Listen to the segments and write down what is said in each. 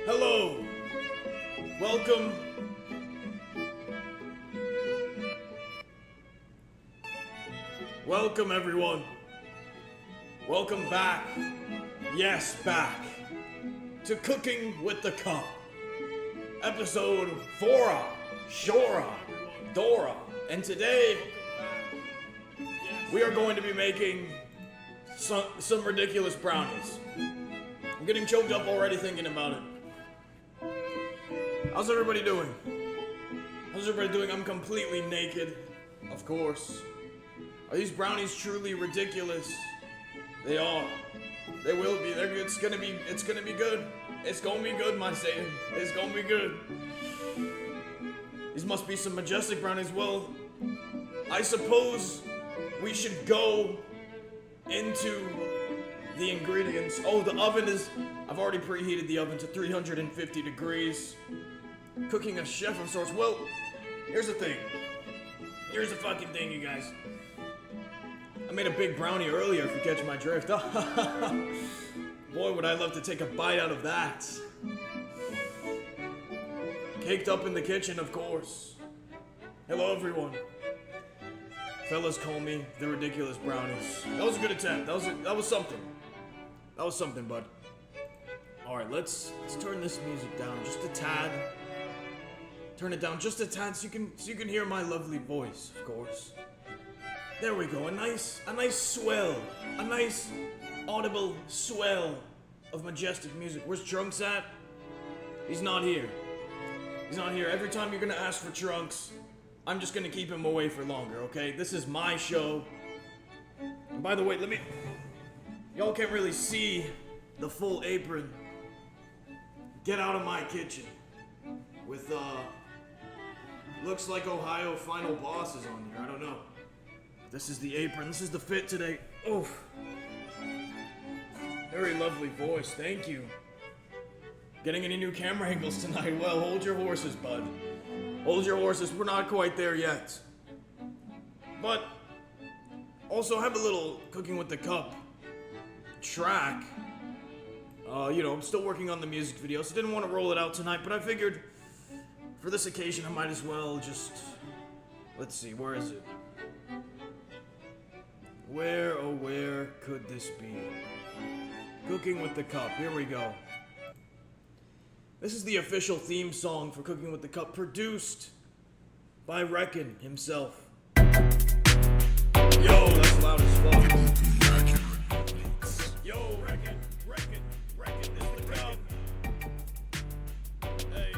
Hello. Welcome. Welcome, everyone. Welcome back. Yes, back. To Cooking with the Cup. Episode 4, Shora, Dora. And today, we are going to be making some ridiculous brownies. I'm getting choked up already thinking about it. How's everybody doing? I'm completely naked, of course. Are these brownies truly ridiculous? They are. They will be. It's gonna be good. It's gonna be good, my Satan. It's gonna be good. These must be some majestic brownies. Well, I suppose we should go into the ingredients. Oh, the oven is... I've already preheated the oven to 350 degrees. Cooking a chef of sorts. Well, here's the thing. Here's the fucking thing, you guys. I made a big brownie earlier, if you catch my drift. Boy, would I love to take a bite out of that. Caked up in the kitchen, of course. Hello, everyone. Fellas call me the ridiculous brownies. That was a good attempt. That was something. That was something, bud. All right, let's turn this music down just a tad. Turn it down just a tad so you can hear my lovely voice, of course. There we go. A nice swell, a nice audible swell of majestic music. Where's Trunks at? He's not here. He's not here. Every time you're gonna ask for Trunks, I'm just gonna keep him away for longer. Okay? This is my show. And by the way, y'all can't really see the full apron. Get out of my kitchen with looks like Ohio Final Boss is on here. I don't know. This is the apron. This is the fit today. Oof. Very lovely voice. Thank you. Getting any new camera angles tonight? Well, hold your horses, bud. Hold your horses. We're not quite there yet. But also have a little Cooking with the Cup track. I'm still working on the music video, so didn't want to roll it out tonight, but I figured for this occasion I might as well just... Let's see, where is it? Where, oh where could this be? Cooking with the Cup, here we go. This is the official theme song for Cooking with the Cup, produced by Reckon himself. Yo, that's loud as fuck. Yo, Reckon, this the cup. Hey,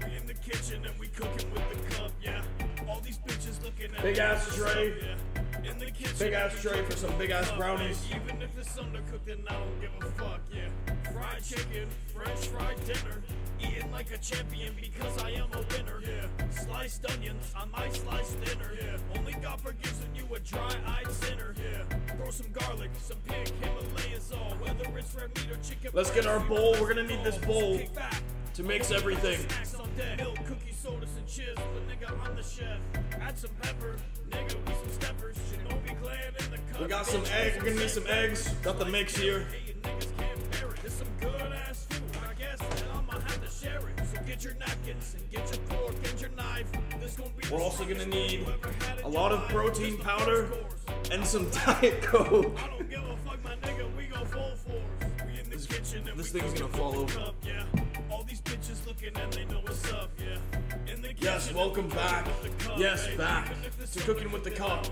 we in the kitchen and we cooking with the cup, yeah. All these bitches looking at big ass tray. Yeah. In the kitchen, big ass tray for some big ass brownies. Even if it's undercooked, then I don't give a fuck, yeah. Fried chicken, French fried dinner. Eating like a champion because I am a winner, yeah. Sliced onions on my sliced dinner, yeah. Only God forgives when you a dry-eyed sinner, yeah. Throw some garlic, some pig, Himalayan salt. Whether it's red meat or chicken. Let's get our bowl. We're gonna need this bowl to mix everything. Milk, cookies, sodas, and chips, but nigga, I'm the chef. Add some pepper, nigga, we some steppers. Shinobi clan in the cup. We got some eggs. We're gonna need some eggs. Got the mix here. Niggas can't bear it. There's some good ass food. I guess that I'ma have to share it. So get your napkins and get your fork and your knife. This gonna be. We're also gonna need a lot of protein powder and some Diet Coke. I don't give a fuck, my nigga. We go full force. We in the kitchen and this we thing's gonna fall over. Up, yeah. All these bitches looking and they know what's up, yeah. In the kitchen, Yes, welcome back. Yes, back to Cooking with the Cup.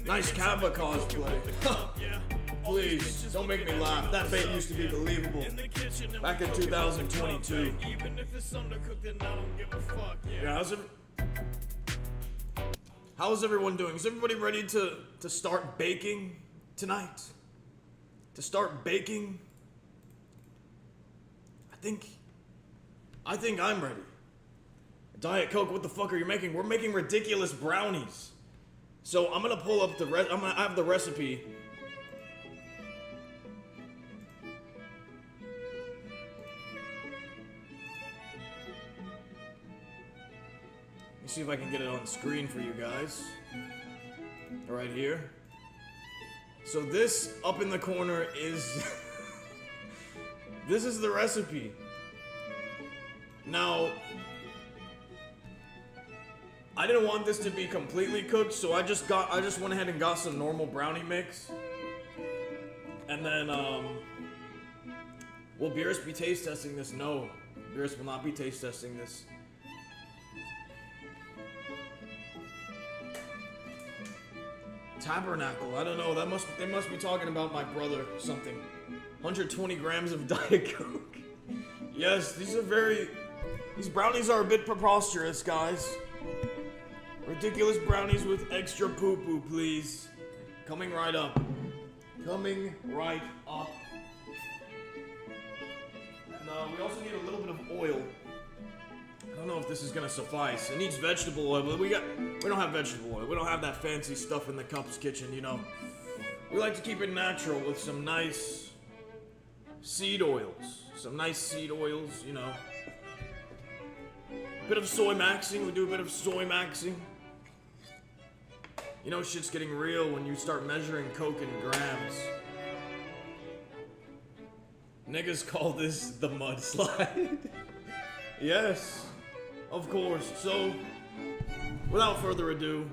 Nice Kappa cosplay. Please, don't make me laugh. That bait used to be believable. Back in 2022. Even if it's undercooked, then I don't give a fuck, Yeah, how's everyone doing? Is everybody ready to start baking tonight? To start baking? I think I'm ready. Diet Coke, what the fuck are you making? We're making ridiculous brownies. So I'm gonna pull up I have the recipe. Let me see if I can get it on screen for you guys. Right here. So this up in the corner is This is the recipe. Now, I didn't want this to be completely cooked, so I just went ahead and got some normal brownie mix. And then, will Beerus be taste testing this? No, Beerus will not be taste testing this. Tabernacle, I don't know, they must be talking about my brother or something. 120 grams of Diet Coke. Yes, these brownies are a bit preposterous, guys. Ridiculous brownies with extra poo-poo, please. Coming right up. Coming right up. And we also need a little bit of oil. I don't know if this is gonna suffice. It needs vegetable oil, but we don't have vegetable oil. We don't have that fancy stuff in the Cups kitchen, you know. We like to keep it natural with some nice seed oils. Some nice seed oils, you know. A bit of soy maxing. We do a bit of soy maxing. You know, shit's getting real when you start measuring Coke in grams. Niggas call this the mudslide. Yes, of course. So, without further ado,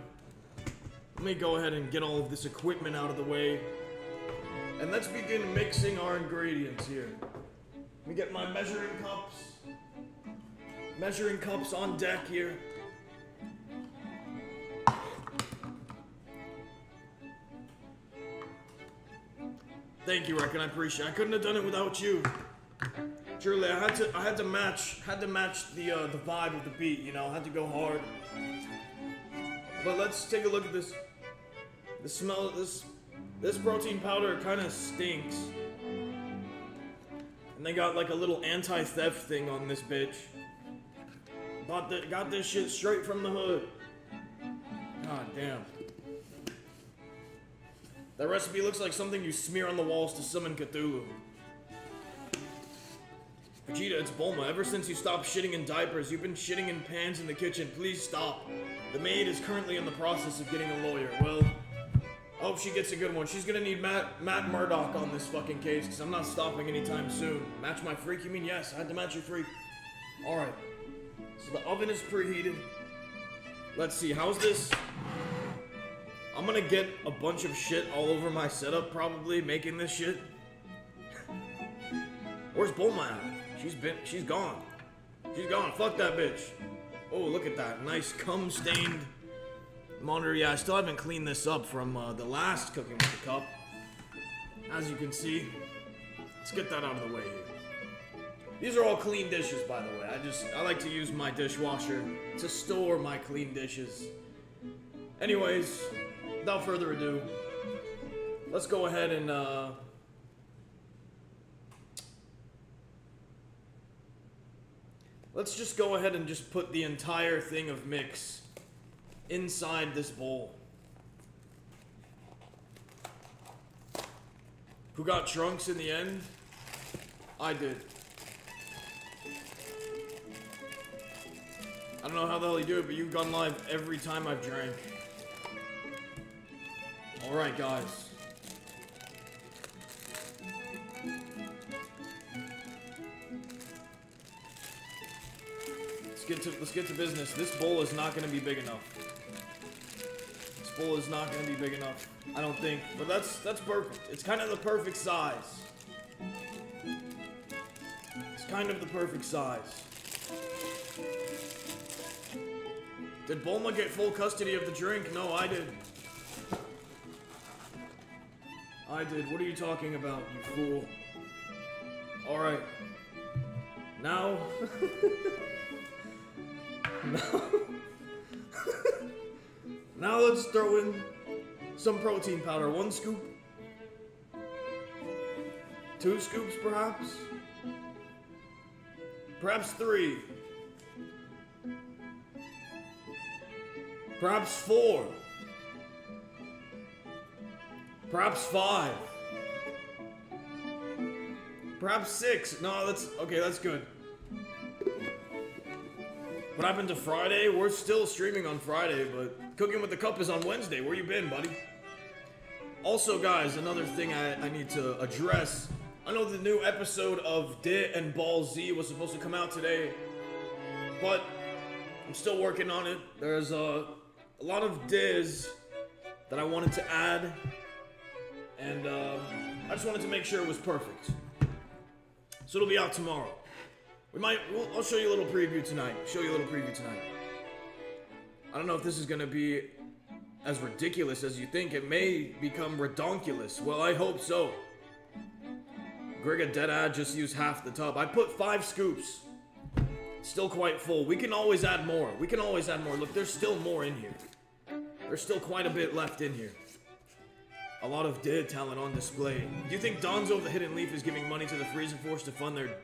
let me go ahead and get all of this equipment out of the way. And let's begin mixing our ingredients here. Let me get my measuring cups. Measuring cups on deck here. Thank you, Reckon. I appreciate it. I couldn't have done it without you. Truly, I had to match the vibe of the beat, you know. I had to go hard. But let's take a look at this. The smell of this protein powder kind of stinks. And they got like a little anti-theft thing on this bitch. Got this shit straight from the hood. God damn. That recipe looks like something you smear on the walls to summon Cthulhu. Vegeta, it's Bulma. Ever since you stopped shitting in diapers, you've been shitting in pans in the kitchen. Please stop. The maid is currently in the process of getting a lawyer. Well, I hope she gets a good one. She's gonna need Matt Murdock on this fucking case, because I'm not stopping anytime soon. Match my freak? You mean yes, I had to match your freak. Alright. So the oven is preheated. Let's see, how's this? I'm gonna get a bunch of shit all over my setup, probably, making this shit. Where's Bulma at? She's gone. She's gone, fuck that bitch. Oh, look at that, nice cum-stained monitor. Yeah, I still haven't cleaned this up from the last Cooking with the Cup. As you can see, let's get that out of the way here. These are all clean dishes, by the way. I like to use my dishwasher to store my clean dishes. Anyways, without further ado, let's go ahead and let's just go ahead and just put the entire thing of mix inside this bowl. Who got Trunks in the end? I did. I don't know how the hell you do it, but you've gone live every time I've drank. Alright, guys. Let's get to business. This bowl is not going to be big enough. This bowl is not going to be big enough. I don't think. But that's perfect. It's kind of the perfect size. It's kind of the perfect size. Did Bulma get full custody of the drink? No, I did. I did. What are you talking about, you fool? Alright. Now... now let's throw in some protein powder. 1 scoop. 2 scoops, perhaps? Perhaps 3. Perhaps 4. Perhaps 5. Perhaps 6. No, that's... okay, that's good. What happened to Friday? We're still streaming on Friday, but Cooking with the Cup is on Wednesday. Where you been, buddy? Also, guys, another thing I need to address. I know the new episode of Dit and Ball Z was supposed to come out today, but I'm still working on it. There's a lot of Diz that I wanted to add, and I just wanted to make sure it was perfect. So it'll be out tomorrow. I'll show you a little preview tonight. I don't know if this is gonna be as ridiculous as you think. It may become redonkulous. Well, I hope so. Grega Deadad just used half the tub. I put 5 scoops. Still quite full. We can always add more. Look, there's still more in here. There's still quite a bit left in here. A lot of dead talent on display. Do you think Donzo of the Hidden Leaf is giving money to the Freezing Force to fund their...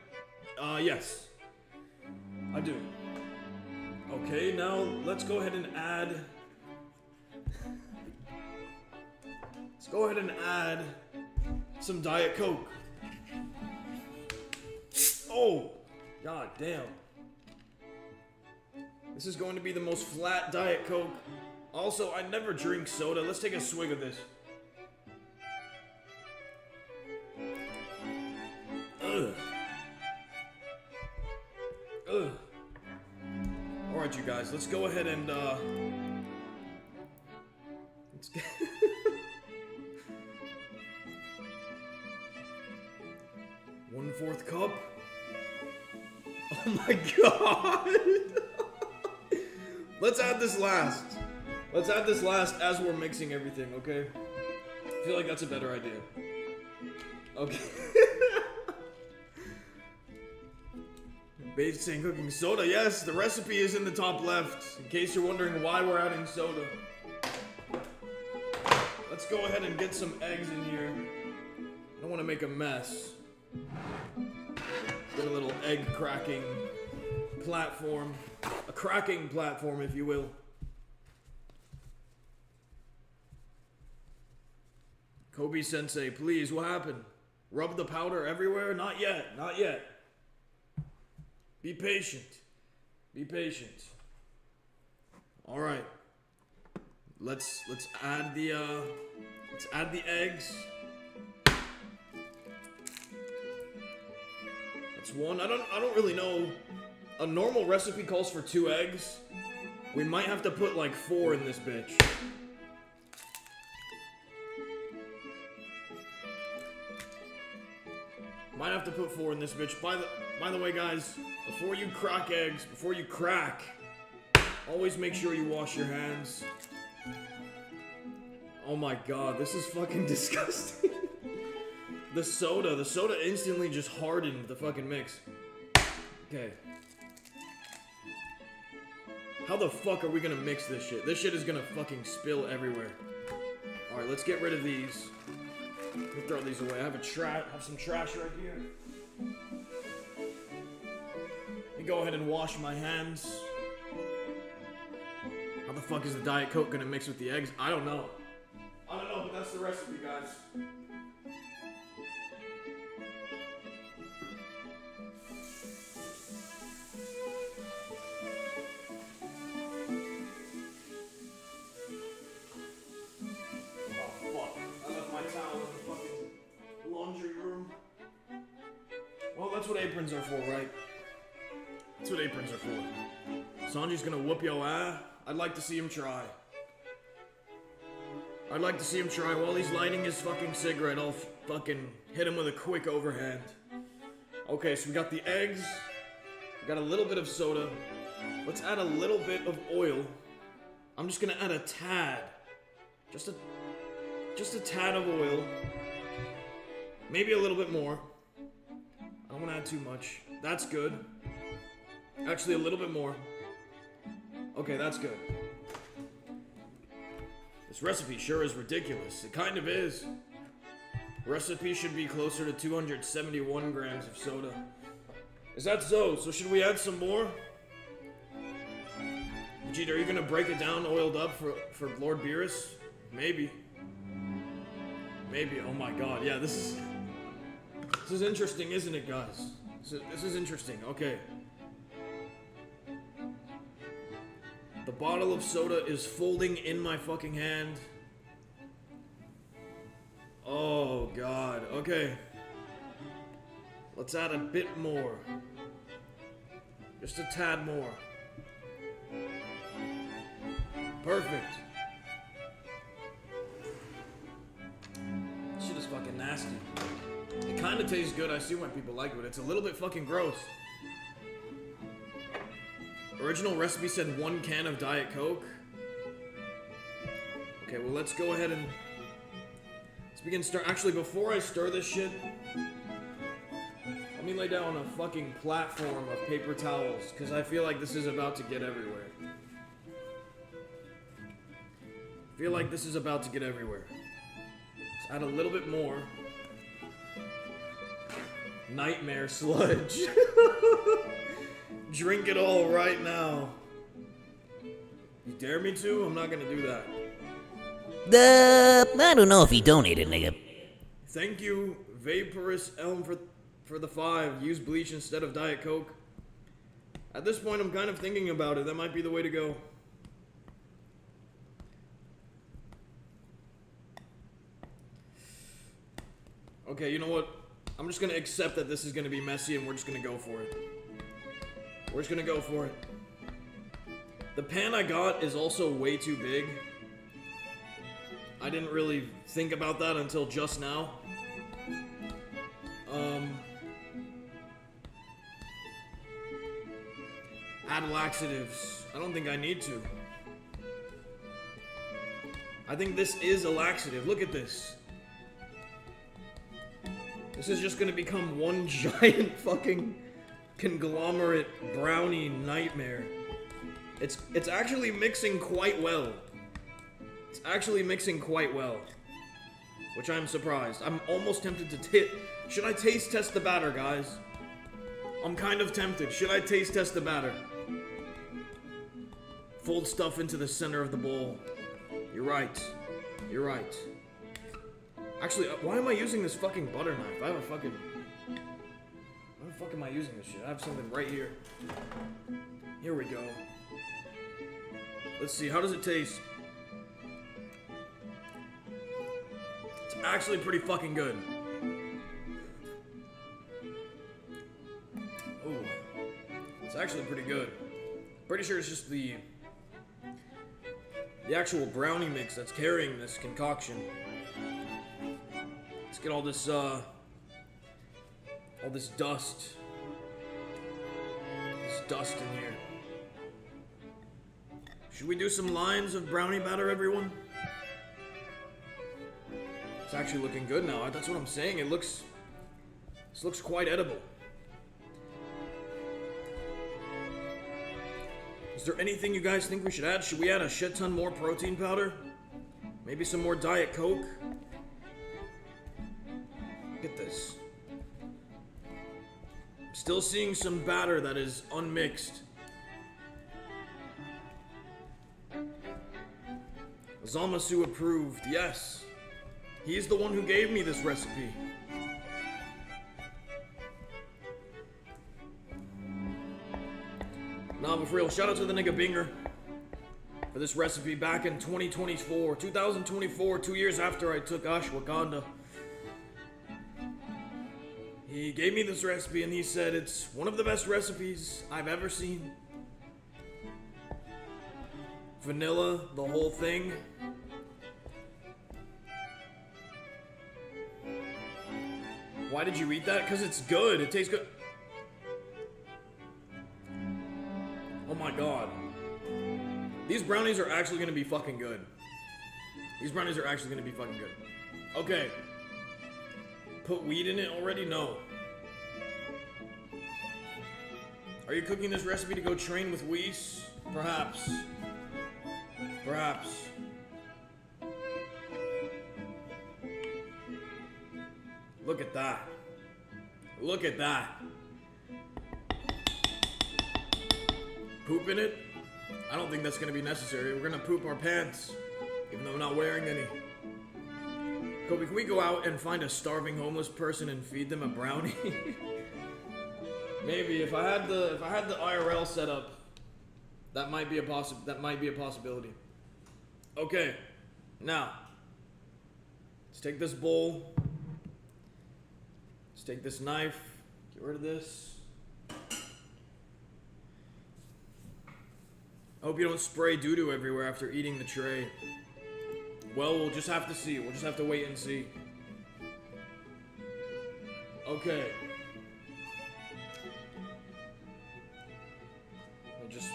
yes. I do. Okay, now let's go ahead and add... Let's go ahead and add some Diet Coke. Oh! God damn. This is going to be the most flat Diet Coke. Also, I never drink soda. Let's take a swig of this. Ugh. Alright, you guys, let's go ahead and, let's get... 1/4 cup. Oh my god! Let's add this last. Let's add this last as we're mixing everything, okay? I feel like that's a better idea. Okay. Basic cooking soda. Yes, the recipe is in the top left. In case you're wondering why we're adding soda. Let's go ahead and get some eggs in here. I don't want to make a mess. Get a little egg cracking platform. A cracking platform, if you will. Kobe Sensei, please, what happened? Rub the powder everywhere? Not yet, not yet. Be patient. Be patient. All right. Let's add the eggs. That's one. I don't really know. A normal recipe calls for 2 eggs. We might have to put like 4 in this bitch. Might have to put 4 in this bitch. By the way, guys, before you crack eggs, always make sure you wash your hands. Oh my god, this is fucking disgusting. The soda instantly just hardened the fucking mix. Okay. How the fuck are we gonna mix this shit? This shit is gonna fucking spill everywhere. Alright, let's get rid of these. Let me throw these away. I have some trash right here. Let me go ahead and wash my hands. How the fuck is the Diet Coke gonna mix with the eggs? I don't know. But that's the recipe, guys. That's what aprons are for, right? That's what aprons are for. Sanji's gonna whoop yo ass. I'd like to see him try. While he's lighting his fucking cigarette, I'll fucking hit him with a quick overhand. Okay, so we got the eggs. We got a little bit of soda. Let's add a little bit of oil. I'm just gonna add a tad. Just a tad of oil. Maybe a little bit more. I don't want to add too much. That's good. Actually, a little bit more. Okay, that's good. This recipe sure is ridiculous. It kind of is. Recipe should be closer to 271 grams of soda. Is that so? So should we add some more? Vegeta, are you going to break it down oiled up for Lord Beerus? Maybe. Maybe. Oh my god. Yeah, this is interesting, isn't it, guys? This is interesting. Okay. The bottle of soda is folding in my fucking hand. Oh, God. Okay. Let's add a bit more. Just a tad more. Perfect. This shit is fucking nasty. It kind of tastes good. I see why people like it, but it's a little bit fucking gross. Original recipe said 1 can of Diet Coke. Okay, well, let's go ahead and let's begin start. Actually, before I stir this shit, let me lay down a fucking platform of paper towels, because I feel like this is about to get everywhere. I feel like this is about to get everywhere. Let's add a little bit more. Nightmare sludge. Drink it all right now. You dare me to? I'm not gonna do that. I don't know if he donated, nigga. Thank you, Vaporous Elm, for the 5. Use bleach instead of Diet Coke. At this point, I'm kind of thinking about it. That might be the way to go. Okay, you know what? I'm just gonna accept that this is gonna be messy and we're just gonna go for it. We're just gonna go for it. The pan I got is also way too big. I didn't really think about that until just now. Add laxatives. I don't think I need to. I think this is a laxative. Look at this. This is just gonna become one giant fucking conglomerate brownie nightmare. It's actually mixing quite well. It's actually mixing quite well. Which I'm surprised. I'm almost tempted to should I taste test the batter, guys? I'm kind of tempted. Should I taste test the batter? Fold stuff into the center of the bowl. You're right. You're right. Actually, why am I using this fucking butter knife? I have a fucking... Why the fuck am I using this shit? I have something right here. Here we go. Let's see, how does it taste? It's actually pretty fucking good. Ooh. It's actually pretty good. Pretty sure it's just the actual brownie mix that's carrying this concoction. Let's get all this dust. This dust in here. Should we do some lines of brownie batter, everyone? It's actually looking good now. That's what I'm saying. This looks quite edible. Is there anything you guys think we should add? Should we add a shit ton more protein powder? Maybe some more Diet Coke? Look at this. I'm still seeing some batter that is unmixed. Zamasu approved, yes. He's the one who gave me this recipe. Nah, but for real, shout out to the nigga Binger for this recipe back in 2024, 2 years after I took ashwagandha. He gave me this recipe and he said it's one of the best recipes I've ever seen. Vanilla, the whole thing. Why did you eat that? Because it's good. It tastes good. Oh my god. These brownies are actually going to be fucking good. These brownies are actually going to be fucking good. Okay. Put weed in it already? No. Are you cooking this recipe to go train with Whis? Perhaps. Perhaps. Look at that. Look at that. Poop in it? I don't think that's gonna be necessary. We're gonna poop our pants, even though I'm not wearing any. Kobe, can we go out and find a starving homeless person and feed them a brownie? Maybe if I had the IRL set up, that might be a possibility. Okay, now let's take this bowl. Let's take this knife. Get rid of this. I hope you don't spray doo-doo everywhere after eating the tray. Well, we'll just have to see. We'll just have to wait and see. Okay. We'll just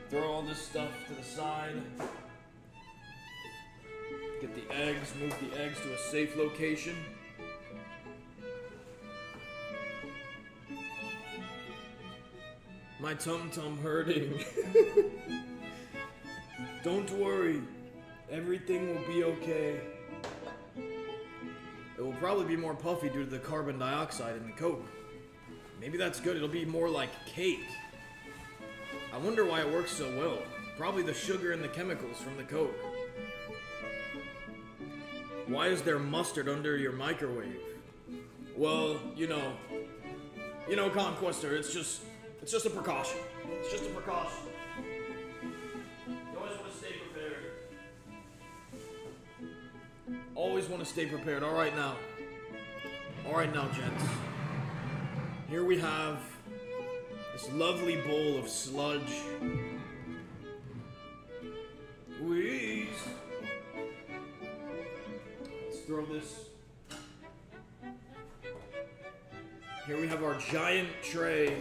throw all this stuff to the side. Get the eggs, move the eggs to a safe location. My tum-tum hurting. Don't worry. Everything will be okay. It will probably be more puffy due to the carbon dioxide in the Coke. Maybe that's good. It'll be more like cake. I wonder why it works so well. Probably the sugar and the chemicals from the Coke. Why is there mustard under your microwave? Well, you know, Conquester, it's just a precaution. It's just a precaution. You always want to stay prepared. Always want to stay prepared. All right now, gents. Here we have this lovely bowl of sludge. Please. Let's throw this. Here we have our giant tray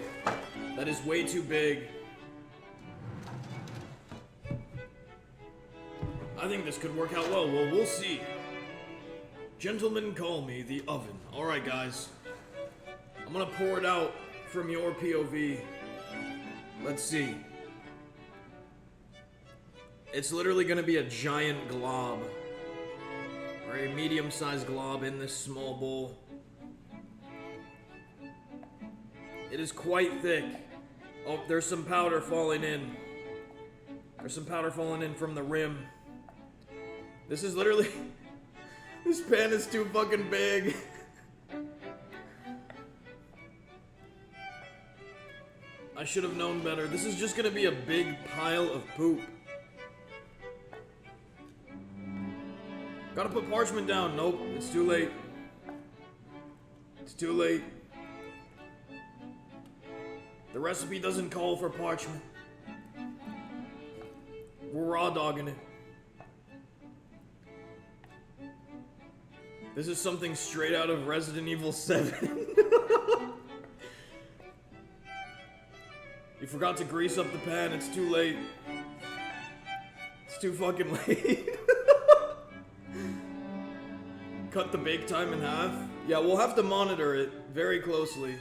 that is way too big. I think this could work out well. Well, we'll see. Gentlemen call me the oven. Alright, guys. I'm gonna pour it out from your POV. Let's see. It's literally gonna be a giant glob. Or a medium-sized glob in this small bowl. It is quite thick. Oh, there's some powder falling in. There's some powder falling in from the rim. This is literally... This pan is too fucking big. I should have known better. This is just gonna be a big pile of poop. Gotta put parchment down. Nope, it's too late. It's too late. The recipe doesn't call for parchment. We're raw dogging it. This is something straight out of Resident Evil 7. You forgot to grease up the pan, it's too late. It's too fucking late. Cut the bake time in half. Yeah, we'll have to monitor it very closely.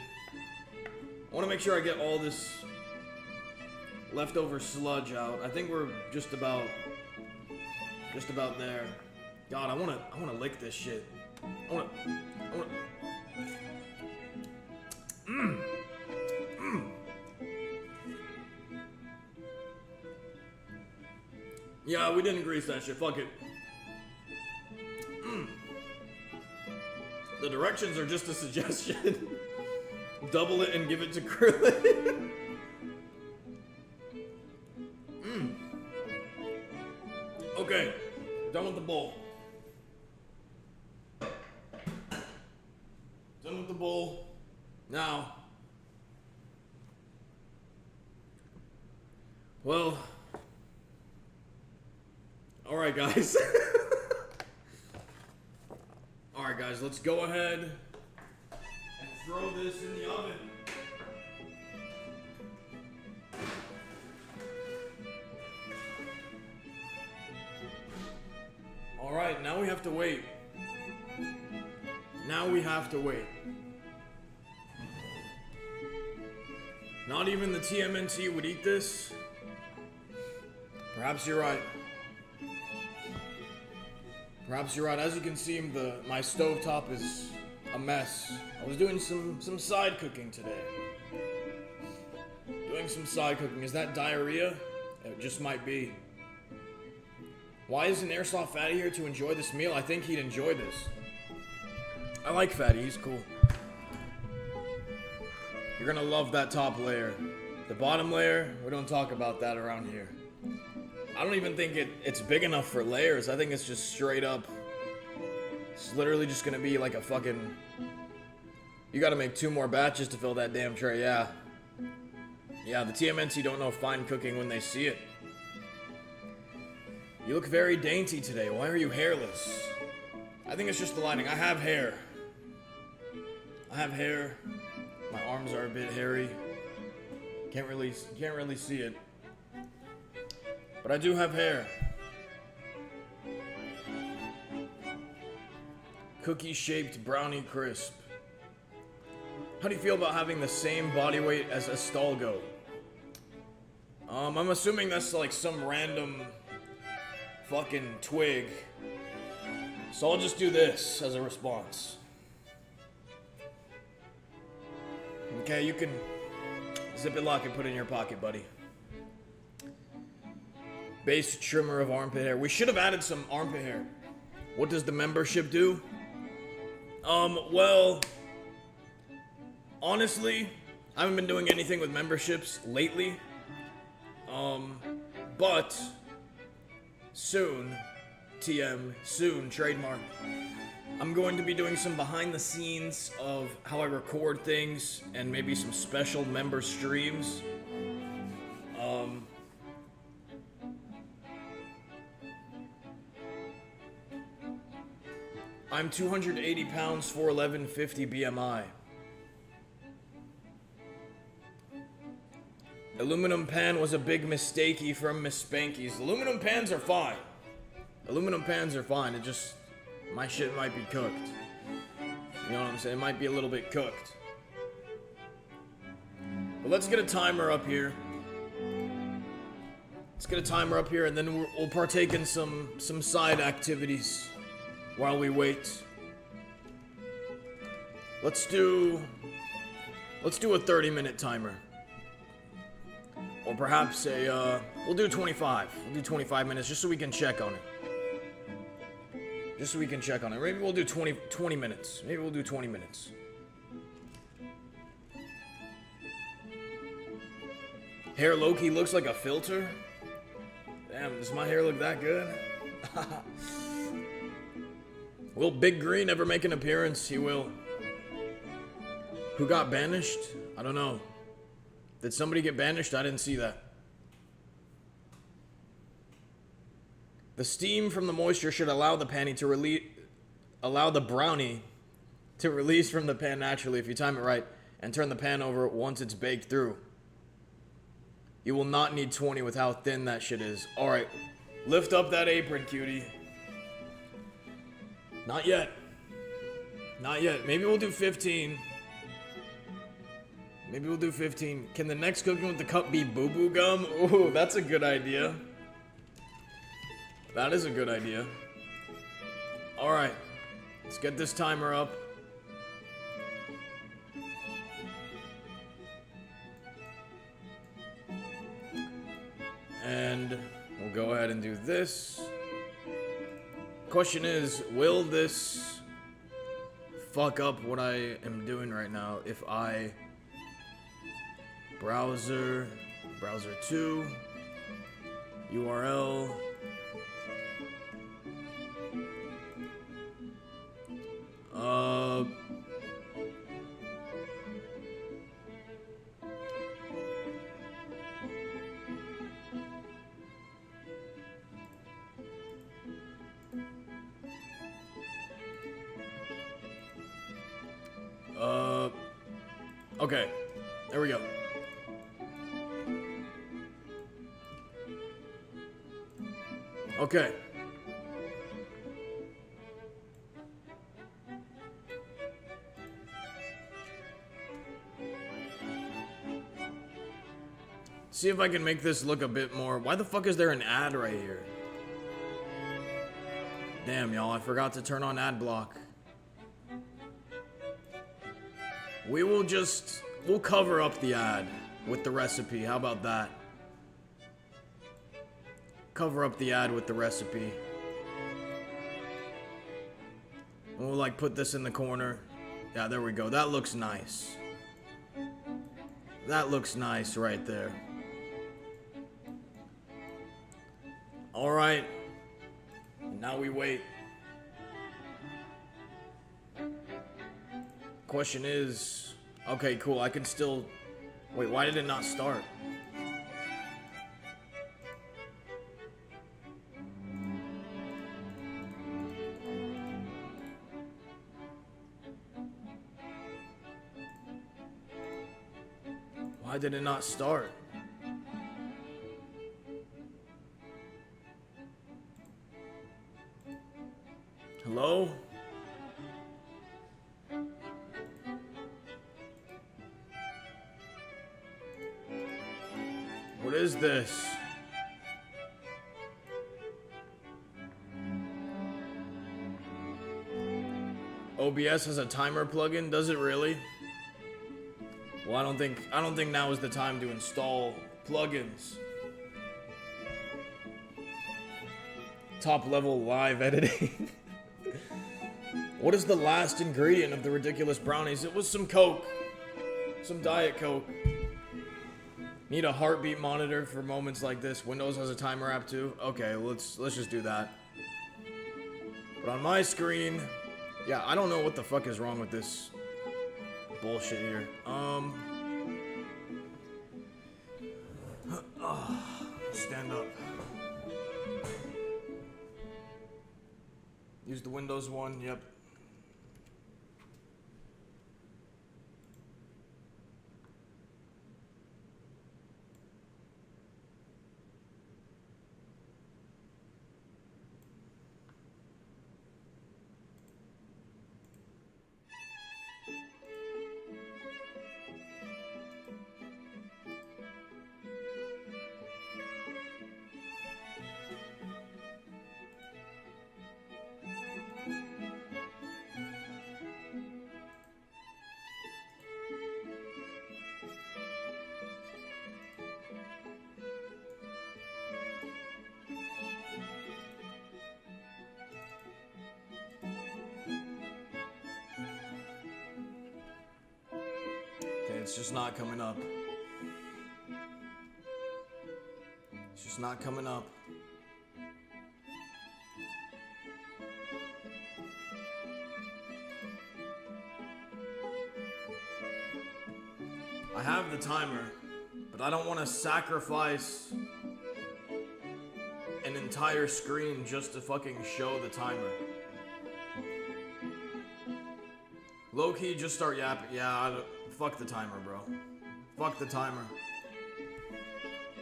I want to make sure I get all this leftover sludge out. I think we're just about there. God, I wanna lick this shit. I wanna. Yeah, we didn't grease that shit. Fuck it. The directions are just a suggestion. Double it and give it to Krillin. Okay, done with the bowl. Done with the bowl. Now. Well. Alright, guys. Alright, guys, let's go ahead and throw this in the oven. Alright, now we have to wait. Now we have to wait. Not even the TMNT would eat this. Perhaps you're right. Perhaps you're right. As you can see, my stovetop is a mess. I was doing some side cooking today. Doing some side cooking. Is that diarrhea? It just might be. Why isn't Airsoft Fatty here to enjoy this meal? I think he'd enjoy this. I like Fatty. He's cool. You're gonna love that top layer. The bottom layer, we don't talk about that around here. I don't even think it's big enough for layers. I think it's just straight up. It's literally just gonna be like a fucking You gotta make 2 more batches to fill that damn tray, yeah. Yeah, the TMNT don't know fine cooking when they see it. You look very dainty today. Why are you hairless? I think it's just the lighting. I have hair. I have hair. My arms are a bit hairy. Can't really see it. But I do have hair. Cookie-shaped brownie crisp. How do you feel about having the same body weight as Astalgo? I'm assuming that's like some random fucking twig. So I'll just do this as a response. Okay, you can zip it, lock, and put it in your pocket, buddy. Base trimmer of armpit hair. We should have added some armpit hair. What does the membership do? Well, honestly, I haven't been doing anything with memberships lately. But soon, TM, soon, trademark, I'm going to be doing some behind the scenes of how I record things and maybe some special member streams. I'm 280 pounds, 4'11", 50 BMI. Aluminum pan was a big mistakey from Miss Spanky's. Aluminum pans are fine. Aluminum pans are fine. It just, my shit might be cooked. You know what I'm saying? It might be a little bit cooked. But let's get a timer up here. Let's get a timer up here, and then we'll partake in some side activities while we wait. Let's do a 30-minute timer. Or perhaps we'll do 25. We'll do 25 minutes just so we can check on it. Just so we can check on it. Maybe we'll do 20 minutes. Maybe we'll do 20 minutes. Hair Loki looks like a filter? Damn, does my hair look that good? Will Big Green ever make an appearance? He will. Who got banished? I don't know. Did somebody get banished? I didn't see that. The steam from the moisture should allow the brownie to release from the pan naturally if you time it right and turn the pan over once it's baked through. You will not need 20 with how thin that shit is. Alright, lift up that apron, cutie. Not yet. Not yet. Maybe we'll do 15. Maybe we'll do 15. Can the next cooking with the cup be boo-boo gum? Ooh, that's a good idea. That is a good idea. Alright. Let's get this timer up. And we'll go ahead and do this. Question is, will this fuck up what I am doing right now if I browser 2 URL okay, there we go. Okay. See if I can make this look a bit more. Why the fuck is there an ad right here? Damn, y'all, I forgot to turn on ad block. We'll cover up the ad with the recipe. How about that? Cover up the ad with the recipe. We'll like put this in the corner. Yeah, there we go. That looks nice. That looks nice right there. Alright. Now we wait. Question is... Okay, cool, I can still... Wait, why did it not start? Why did it not start? Hello? What is this? OBS has a timer plugin, does it really? Well, I don't think now is the time to install plugins. Top level live editing. What is the last ingredient of the ridiculous brownies? It was some Coke. Some Diet Coke. Need a heartbeat monitor for moments like this. Windows has a timer app too. Okay, let's just do that. But on my screen, yeah, I don't know what the fuck is wrong with this bullshit here. Stand up. Use the Windows one, yep. It's just not coming up. It's just not coming up. I have the timer, but I don't want to sacrifice an entire screen just to fucking show the timer. Low-key, just start yapping. Yeah, fuck the timer, bro. Fuck the timer.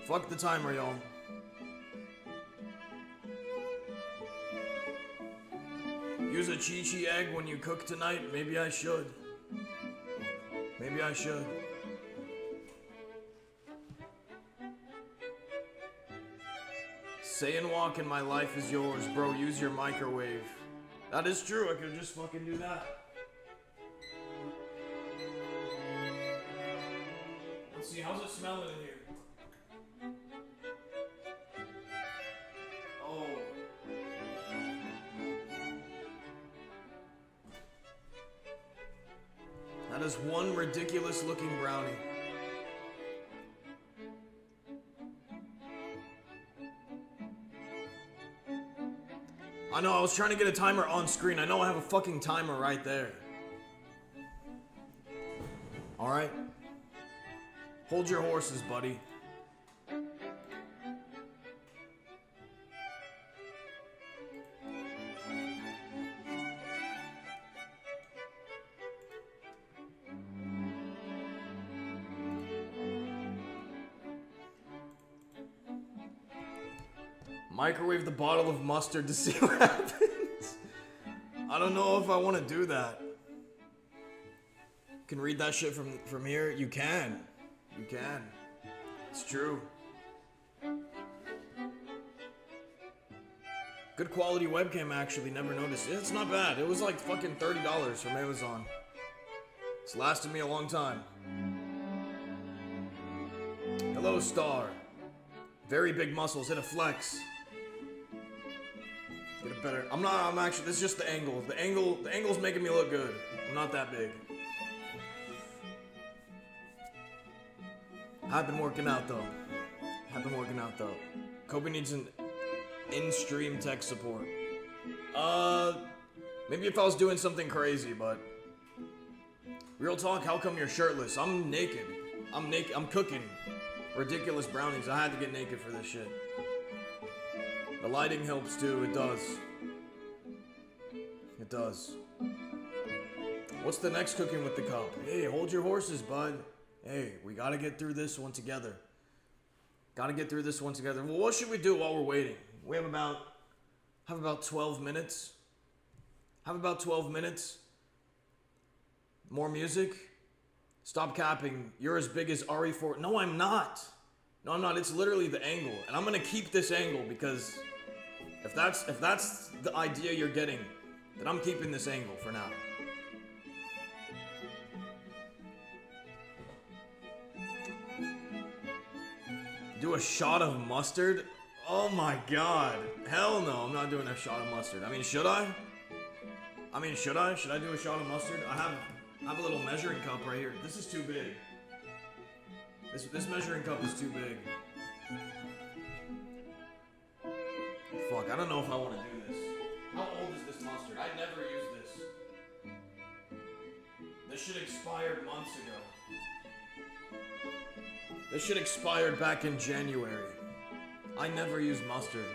Fuck the timer, y'all. Use a Chi-Chi egg when you cook tonight? Maybe I should. Maybe I should. Say and walk and my life is yours. Bro, use your microwave. That is true, I could just fucking do that. Let's see, how's it smelling in here? Oh. That is one ridiculous looking brownie. I know, I was trying to get a timer on screen. I know I have a fucking timer right there. Alright. Hold your horses, buddy. Microwave the bottle of mustard to see what happens. I don't know if I want to do that. Can read that shit from here? You can. You can. It's true. Good quality webcam, actually. Never noticed. It's not bad. It was like fucking $30 from Amazon. It's lasted me a long time. Hello, Star. Very big muscles. Hit a flex. Get it better. I'm actually, this is just the angle. The angle's making me look good. I'm not that big. I've been working out though. Kobe needs an in-stream tech support. Maybe if I was doing something crazy, but Real talk, how come you're shirtless? I'm naked. I'm cooking ridiculous brownies. I had to get naked for this shit. The lighting helps too, it does. It does. What's the next cooking with the cup? Hey, hold your horses, bud. Hey, we gotta get through this one together. Gotta get through this one together. Well, what should we do while we're waiting? We have about 12 minutes. Have about 12 minutes. More music. Stop capping. You're as big as RE4. No, I'm not. No, I'm not. It's literally the angle. And I'm gonna keep this angle because if that's the idea you're getting, then I'm keeping this angle for now. Do a shot of mustard? Oh my god. Hell no, I'm not doing a shot of mustard. I mean, should I? Should I do a shot of mustard? I have a little measuring cup right here. This is too big. This measuring cup is too big. Fuck, I don't know if I want to do this. How old is this mustard? I never used this. This shit expired months ago. This shit expired back in January. I never used mustard.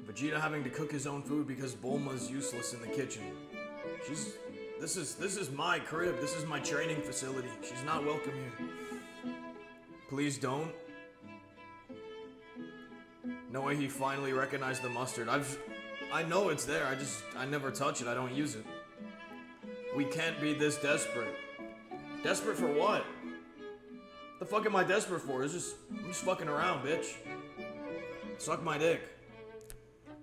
Vegeta having to cook his own food because Bulma's useless in the kitchen. This is my crib. This is my training facility. She's not welcome here. Please don't. No way he finally recognized the mustard. I know it's there. I never touch it. I don't use it. We can't be this desperate. Desperate for what? The fuck am I desperate for? I'm just fucking around, bitch. Suck my dick.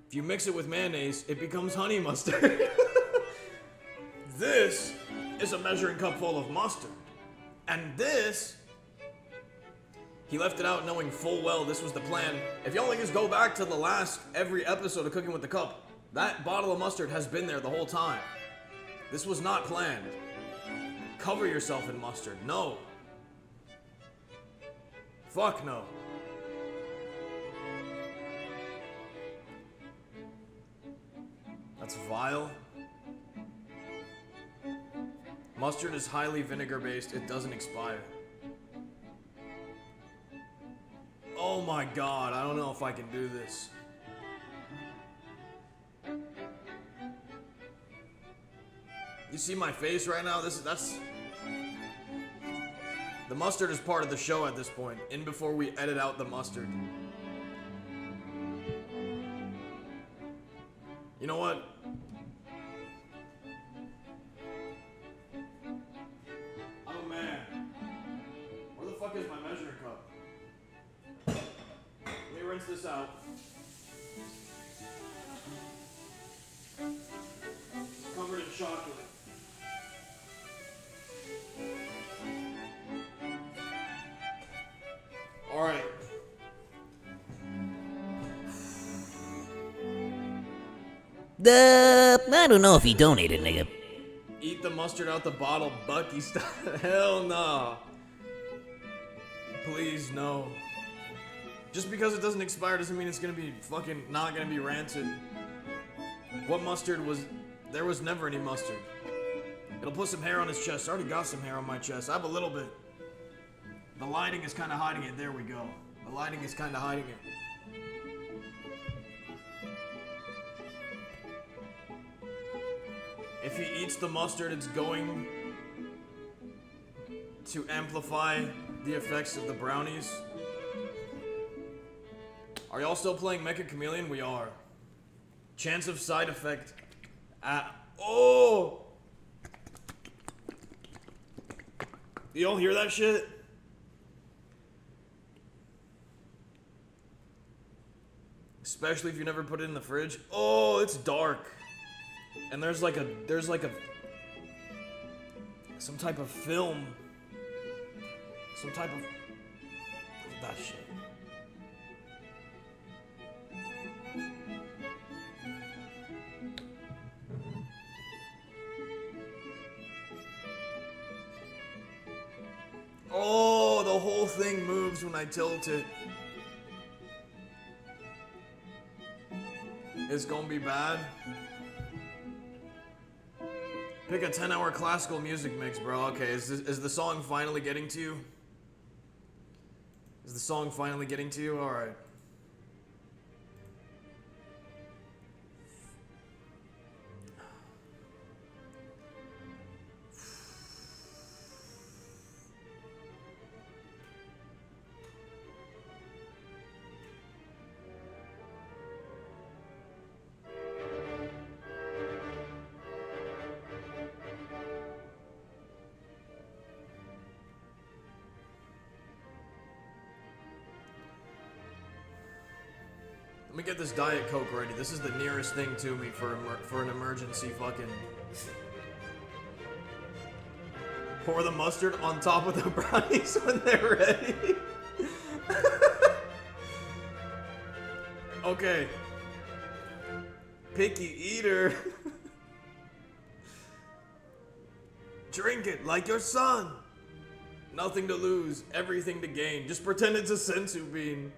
If you mix it with mayonnaise, it becomes honey mustard. This is a measuring cup full of mustard. And this, he left it out knowing full well this was the plan. If y'all niggas go back to every episode of Cooking with the Cup, that bottle of mustard has been there the whole time. This was not planned. Cover yourself in mustard. No. Fuck no. That's vile. Mustard is highly vinegar based. It doesn't expire. Oh my god, I don't know if I can do this. You see my face right now? The mustard is part of the show at this point, in before we edit out the mustard. You know what? I'm a man. Where the fuck is my measuring cup? Let me rinse this out. It's covered in chocolate. Alright. I don't know if he donated, nigga. Eat the mustard out the bottle, Bucky style. Hell nah. Please, no. Just because it doesn't expire doesn't mean it's gonna be fucking not gonna be rancid. What mustard was... There was never any mustard. It'll put some hair on his chest. I already got some hair on my chest. I have a little bit. The lighting is kind of hiding it. There we go. The lighting is kind of hiding it. If he eats the mustard, it's going to amplify the effects of the brownies. Are y'all still playing Mecha Chameleon? We are. Chance of side effect at... Oh! Y'all hear that shit? Especially if you never put it in the fridge. Oh, it's dark. And there's like a some type of film. Some type of that shit. Oh, the whole thing moves when I tilt it. It's gonna be bad. Pick a 10-hour classical music mix, bro. Okay, is the song finally getting to you? Is the song finally getting to you? Alright. Let me get this Diet Coke ready. This is the nearest thing to me for an emergency fucking... Pour the mustard on top of the brownies when they're ready. Okay. Picky eater. Drink it like your son. Nothing to lose, everything to gain. Just pretend it's a sensu bean.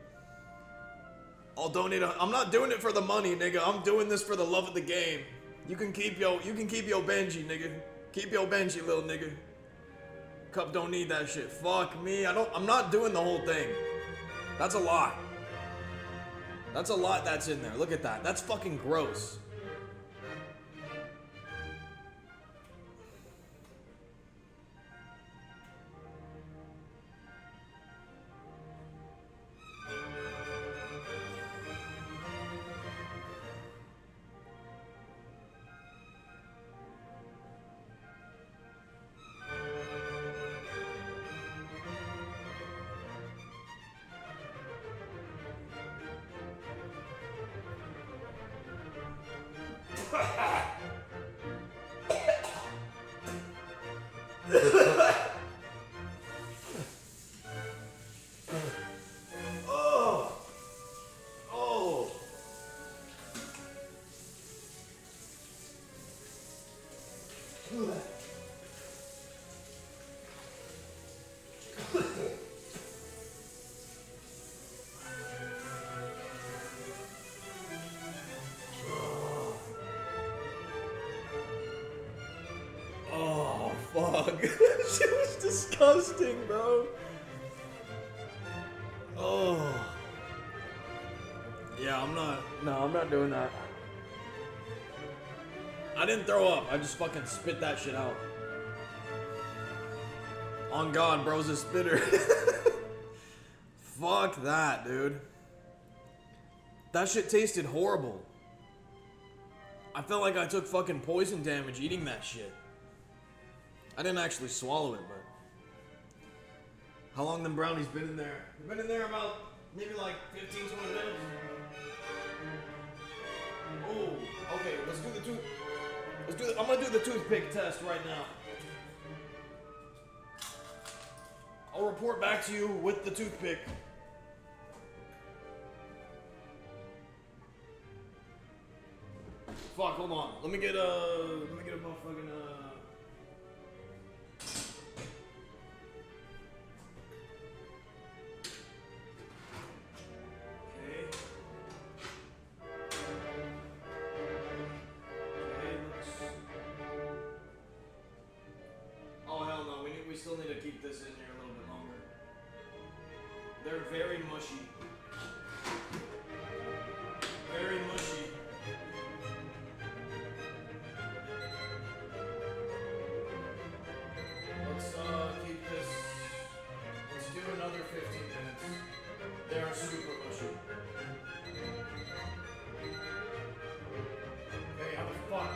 I'll donate I'm not doing it for the money, nigga. I'm doing this for the love of the game. You can keep your Benji, nigga. Keep your Benji, little nigga. Cup don't need that shit. Fuck me. I'm not doing the whole thing. That's a lot. That's a lot that's in there. Look at that. That's fucking gross. Fuck. Shit was disgusting, bro. Oh. Yeah, I'm not doing that. I didn't throw up. I just fucking spit that shit out. On God, bro's a spitter. Fuck that, dude. That shit tasted horrible. I felt like I took fucking poison damage eating that shit. I didn't actually swallow it, but... How long them brownies been in there? They've been in there about maybe like 15, 20 minutes. Oh, okay, let's do the I'm gonna do the toothpick test right now. I'll report back to you with the toothpick. Fuck, hold on. Let me get a motherfucking we still need to keep this in here a little bit longer. They're very mushy. Very mushy. Let's keep this. Let's do another 15 minutes. They are super mushy. Okay, how the fuck?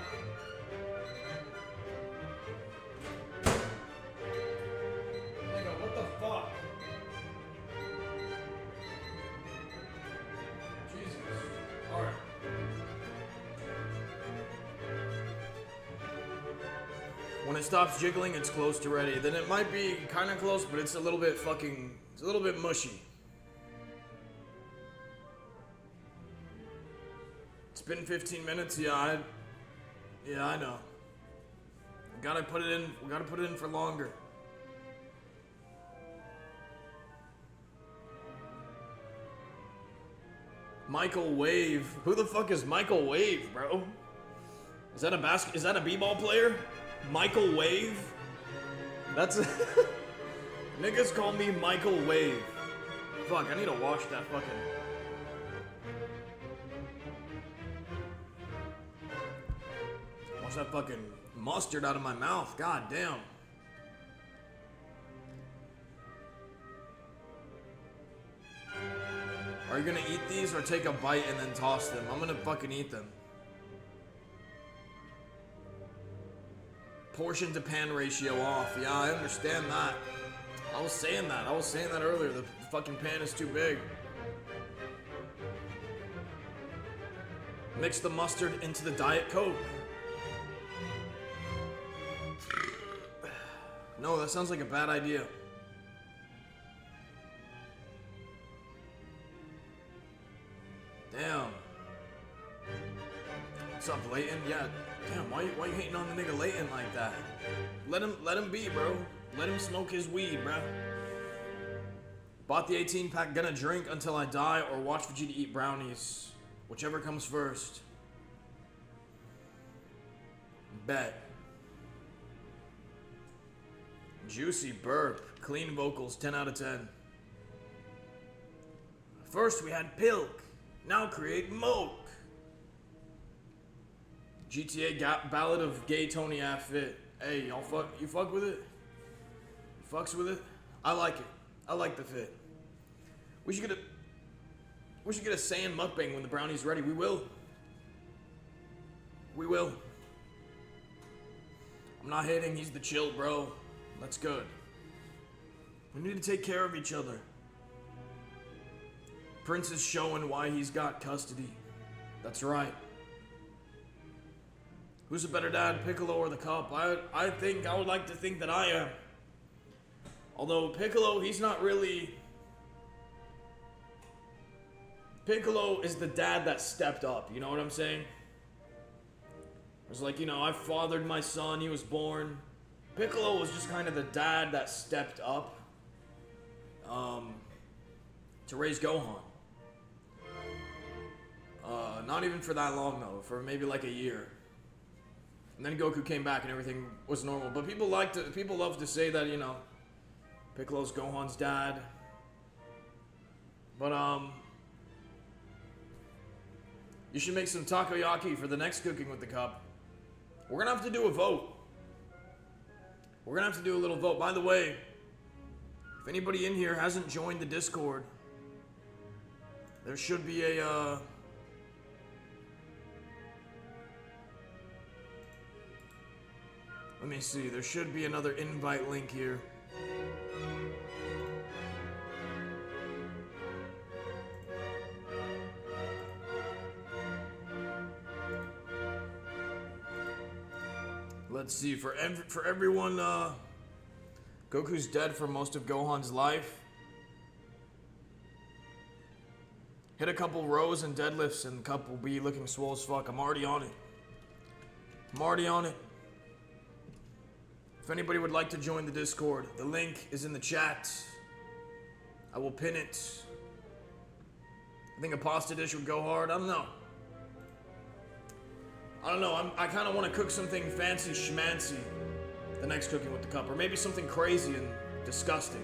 When it stops jiggling, it's close to ready. Then it might be kind of close, but it's a little bit it's a little bit mushy. It's been 15 minutes. Yeah, I know. We gotta put it in for longer. Michael Wave. Who the fuck is Michael Wave, bro? Is that a b-ball player? Michael Wave? That's niggas call me Michael Wave. Fuck, I need to wash that fucking... Wash that fucking mustard out of my mouth. God damn. Are you gonna eat these or take a bite and then toss them? I'm gonna fucking eat them. Portion to pan ratio off. Yeah, I understand that. I was saying that earlier. The fucking pan is too big. Mix the mustard into the Diet Coke. No, that sounds like a bad idea. Damn. What's up, Layton? Yeah. Damn, why you hating on the nigga Layton like that? Let him be, bro. Let him smoke his weed, bro. Bought the 18-pack, gonna drink until I die or watch Vegeta eat brownies. Whichever comes first. Bet. Juicy burp. Clean vocals, 10 out of 10. First we had Pilk. Now create Moke. GTA Ballad of Gay Tony Fit. Hey, you fuck with it? You fucks with it? I like it. I like the fit. We should get a Saiyan mukbang when the brownie's ready. We will. We will. I'm not hating, he's the chill, bro. That's good. We need to take care of each other. Prince is showing why he's got custody. That's right. Who's a better dad, Piccolo or the cop? I would like to think that I am. Although Piccolo, he's not really... Piccolo is the dad that stepped up, you know what I'm saying? It's like, you know, I fathered my son, he was born. Piccolo was just kind of the dad that stepped up to raise Gohan. Not even for that long though, for maybe like a year. And then Goku came back and everything was normal. But people love to say that, you know, Piccolo's Gohan's dad. But you should make some takoyaki for the next Cooking with the Cup. We're gonna have to do a vote. We're gonna have to do a little vote. By the way, if anybody in here hasn't joined the Discord, there should be a let me see, there should be another invite link here. Let's see, for everyone, Goku's dead for most of Gohan's life. Hit a couple rows and deadlifts and Cup will be looking swole as fuck. I'm already on it. I'm already on it. If anybody would like to join the Discord, the link is in the chat. I will pin it. I think a pasta dish would go hard. I don't know. I kind of want to cook something fancy schmancy the next Cooking with the Cup. Or maybe something crazy and disgusting.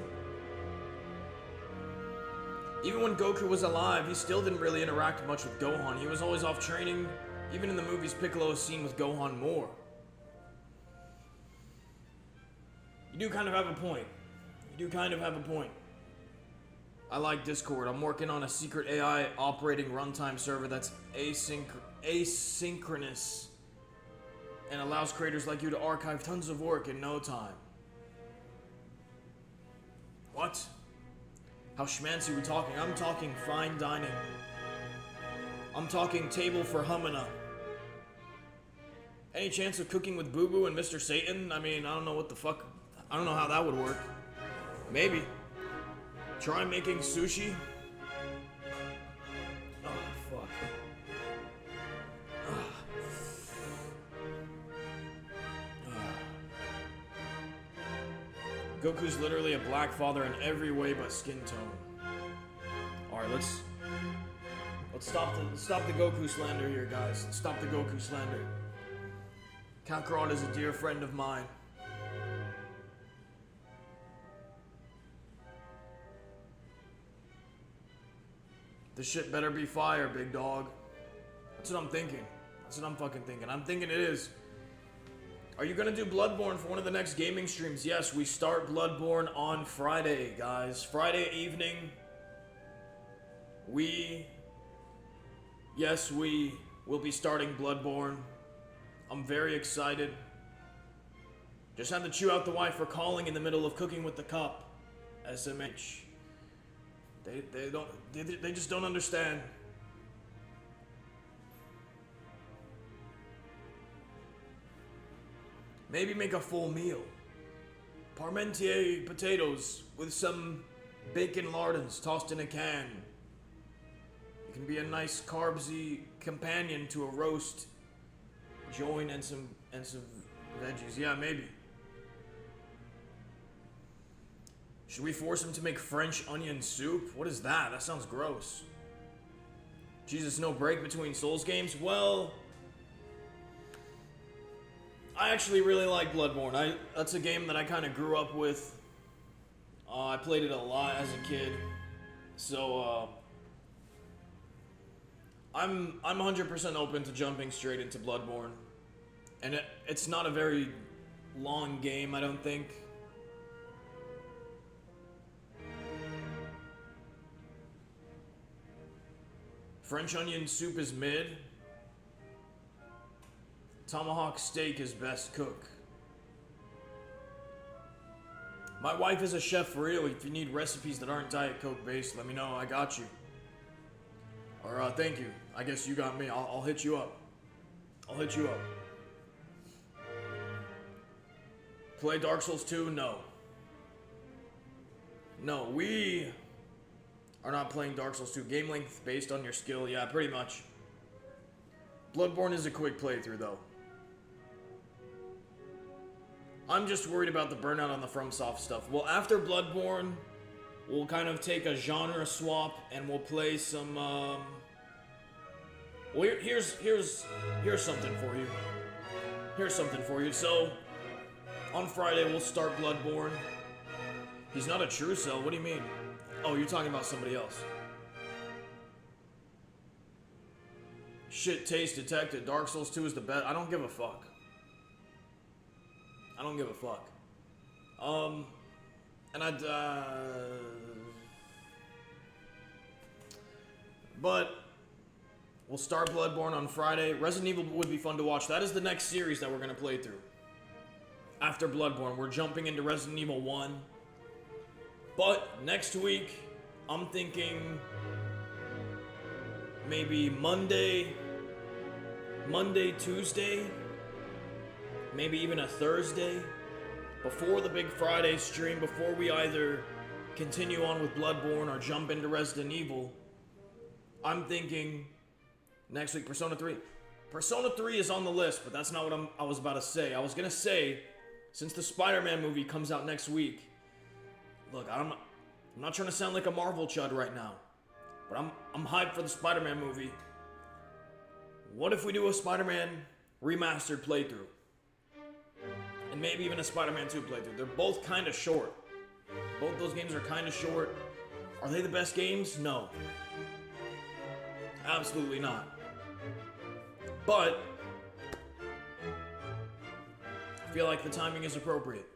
Even when Goku was alive, he still didn't really interact much with Gohan. He was always off training. Even in the movies, Piccolo is seen with Gohan more. You do kind of have a point. You do kind of have a point. I like Discord. I'm working on a secret AI operating runtime server that's asynchronous and allows creators like you to archive tons of work in no time. What? How schmancy are we talking? I'm talking fine dining. I'm talking table for Humana. Any chance of cooking with Boo Boo and Mr. Satan? I mean, I don't know what the fuck. I don't know how that would work. Maybe. Try making sushi. Oh, fuck. Goku's literally a black father in every way but skin tone. Alright, let's stop the Goku slander here, guys. Let's stop the Goku slander. Kakarot is a dear friend of mine. This shit better be fire, big dog. That's what I'm thinking. That's what I'm fucking thinking. I'm thinking it is. Are you gonna do Bloodborne for one of the next gaming streams? Yes, we start Bloodborne on Friday, guys. Friday evening. We will be starting Bloodborne. I'm very excited. Just had to chew out the wife for calling in the middle of cooking with the cup. SMH. They just don't understand. Maybe make a full meal. Parmentier potatoes with some bacon lardons tossed in a can. It can be a nice carbsy companion to a roast join and some veggies. Yeah, maybe. Should we force him to make French onion soup? What is that? That sounds gross. Jesus, no break between Souls games? Well, I actually really like Bloodborne. That's a game that I kind of grew up with. I played it a lot as a kid. So, I'm 100% open to jumping straight into Bloodborne. And it's not a very long game, I don't think. French onion soup is mid. Tomahawk steak is best cook. My wife is a chef for real. If you need recipes that aren't Diet Coke based, let me know. I got you. Or thank you. I guess you got me. I'll hit you up. I'll hit you up. Play Dark Souls 2? No. No, we are not playing Dark Souls 2. Game length based on your skill. Yeah, pretty much. Bloodborne is a quick playthrough, though. I'm just worried about the burnout on the FromSoft stuff. Well, after Bloodborne, we'll kind of take a genre swap and we'll play some, Well, here's something for you. Here's something for you. So, on Friday, we'll start Bloodborne. He's not a true cell. What do you mean? Oh, you're talking about somebody else. Shit taste detected. Dark Souls 2 is the best. I don't give a fuck. I don't give a fuck. But we'll start Bloodborne on Friday. Resident Evil would be fun to watch. That is the next series that we're gonna play through. After Bloodborne, we're jumping into Resident Evil 1. But next week, I'm thinking maybe Monday, Tuesday, maybe even a Thursday, before the big Friday stream, before we either continue on with Bloodborne or jump into Resident Evil. I'm thinking next week, Persona 3. Persona 3 is on the list, but that's not what I was about to say. I was gonna say, since the Spider-Man movie comes out next week, look, I'm not trying to sound like a Marvel chud right now, but I'm hyped for the Spider-Man movie. What if we do a Spider-Man remastered playthrough? And maybe even a Spider-Man 2 playthrough. They're both kind of short. Both those games are kind of short. Are they the best games? No. Absolutely not. But I feel like the timing is appropriate.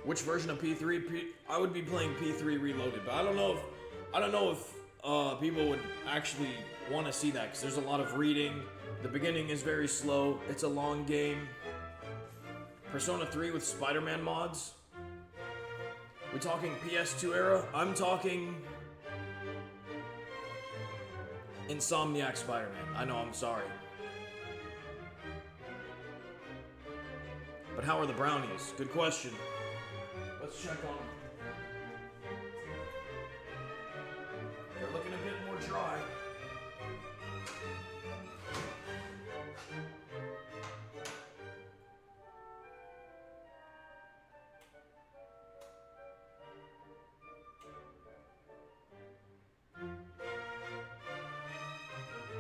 Which version of P3? I would be playing P3 Reloaded, but I don't know if people would actually want to see that, because there's a lot of reading. The beginning is very slow. It's a long game. Persona 3 with Spider-Man mods. We talking PS2 era? I'm talking Insomniac Spider-Man. I know, I'm sorry. But how are the Brownies? Good question. Let's check on them. They're looking a bit more dry.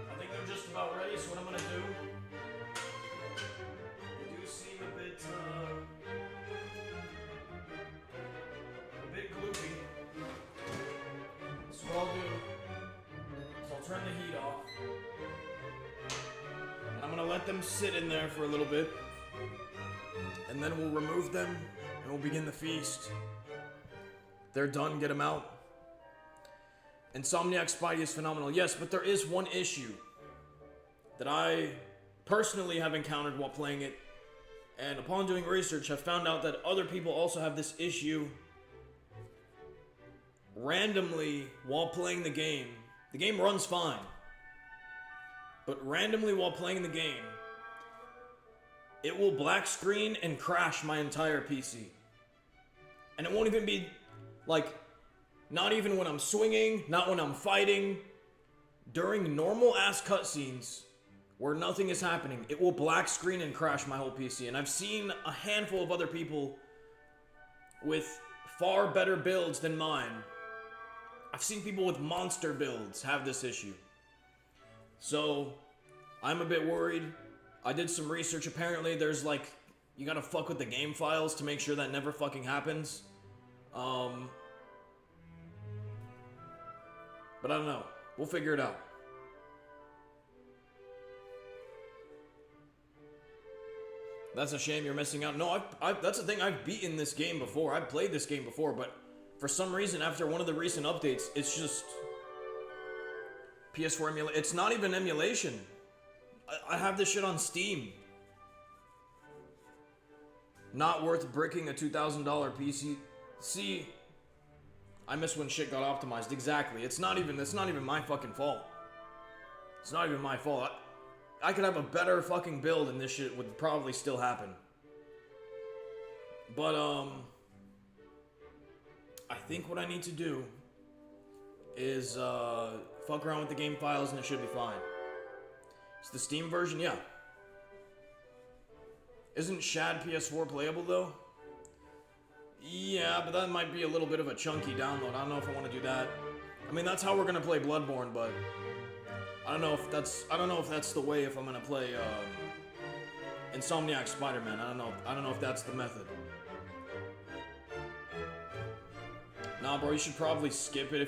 I think they're just about ready, so what I'm gonna do let them sit in there for a little bit. And then we'll remove them, and we'll begin the feast. They're done, get them out. Insomniac Spidey is phenomenal. Yes, but there is one issue that I personally have encountered while playing it. And upon doing research, I've found out that other people also have this issue. Randomly, while playing the game runs fine. But randomly while playing the game, it will black screen and crash my entire PC. And it won't even be, like, not even when I'm swinging, not when I'm fighting. During normal ass cutscenes, where nothing is happening, it will black screen and crash my whole PC. And I've seen a handful of other people with far better builds than mine. I've seen people with monster builds have this issue. So, I'm a bit worried. I did some research. Apparently, there's like, you gotta fuck with the game files to make sure that never fucking happens. But I don't know. We'll figure it out. That's a shame you're missing out. No, that's the thing. I've beaten this game before. I've played this game before, but for some reason, after one of the recent updates, it's just PS4 emulation. It's not even emulation. I have this shit on Steam. Not worth bricking a $2,000 PC. See, I miss when shit got optimized. Exactly. It's not even my fucking fault. It's not even my fault. I could have a better fucking build and this shit would probably still happen. But, I think what I need to do is, fuck around with the game files and it should be fine. It's the Steam version, yeah. Isn't Shad PS4 playable, though? Yeah, but that might be a little bit of a chunky download. I don't know if I want to do that. I mean, that's how we're gonna play Bloodborne, but I don't know if that's the way if I'm gonna play Insomniac Spider-Man. I don't know if that's the method. Nah, bro, you should probably skip it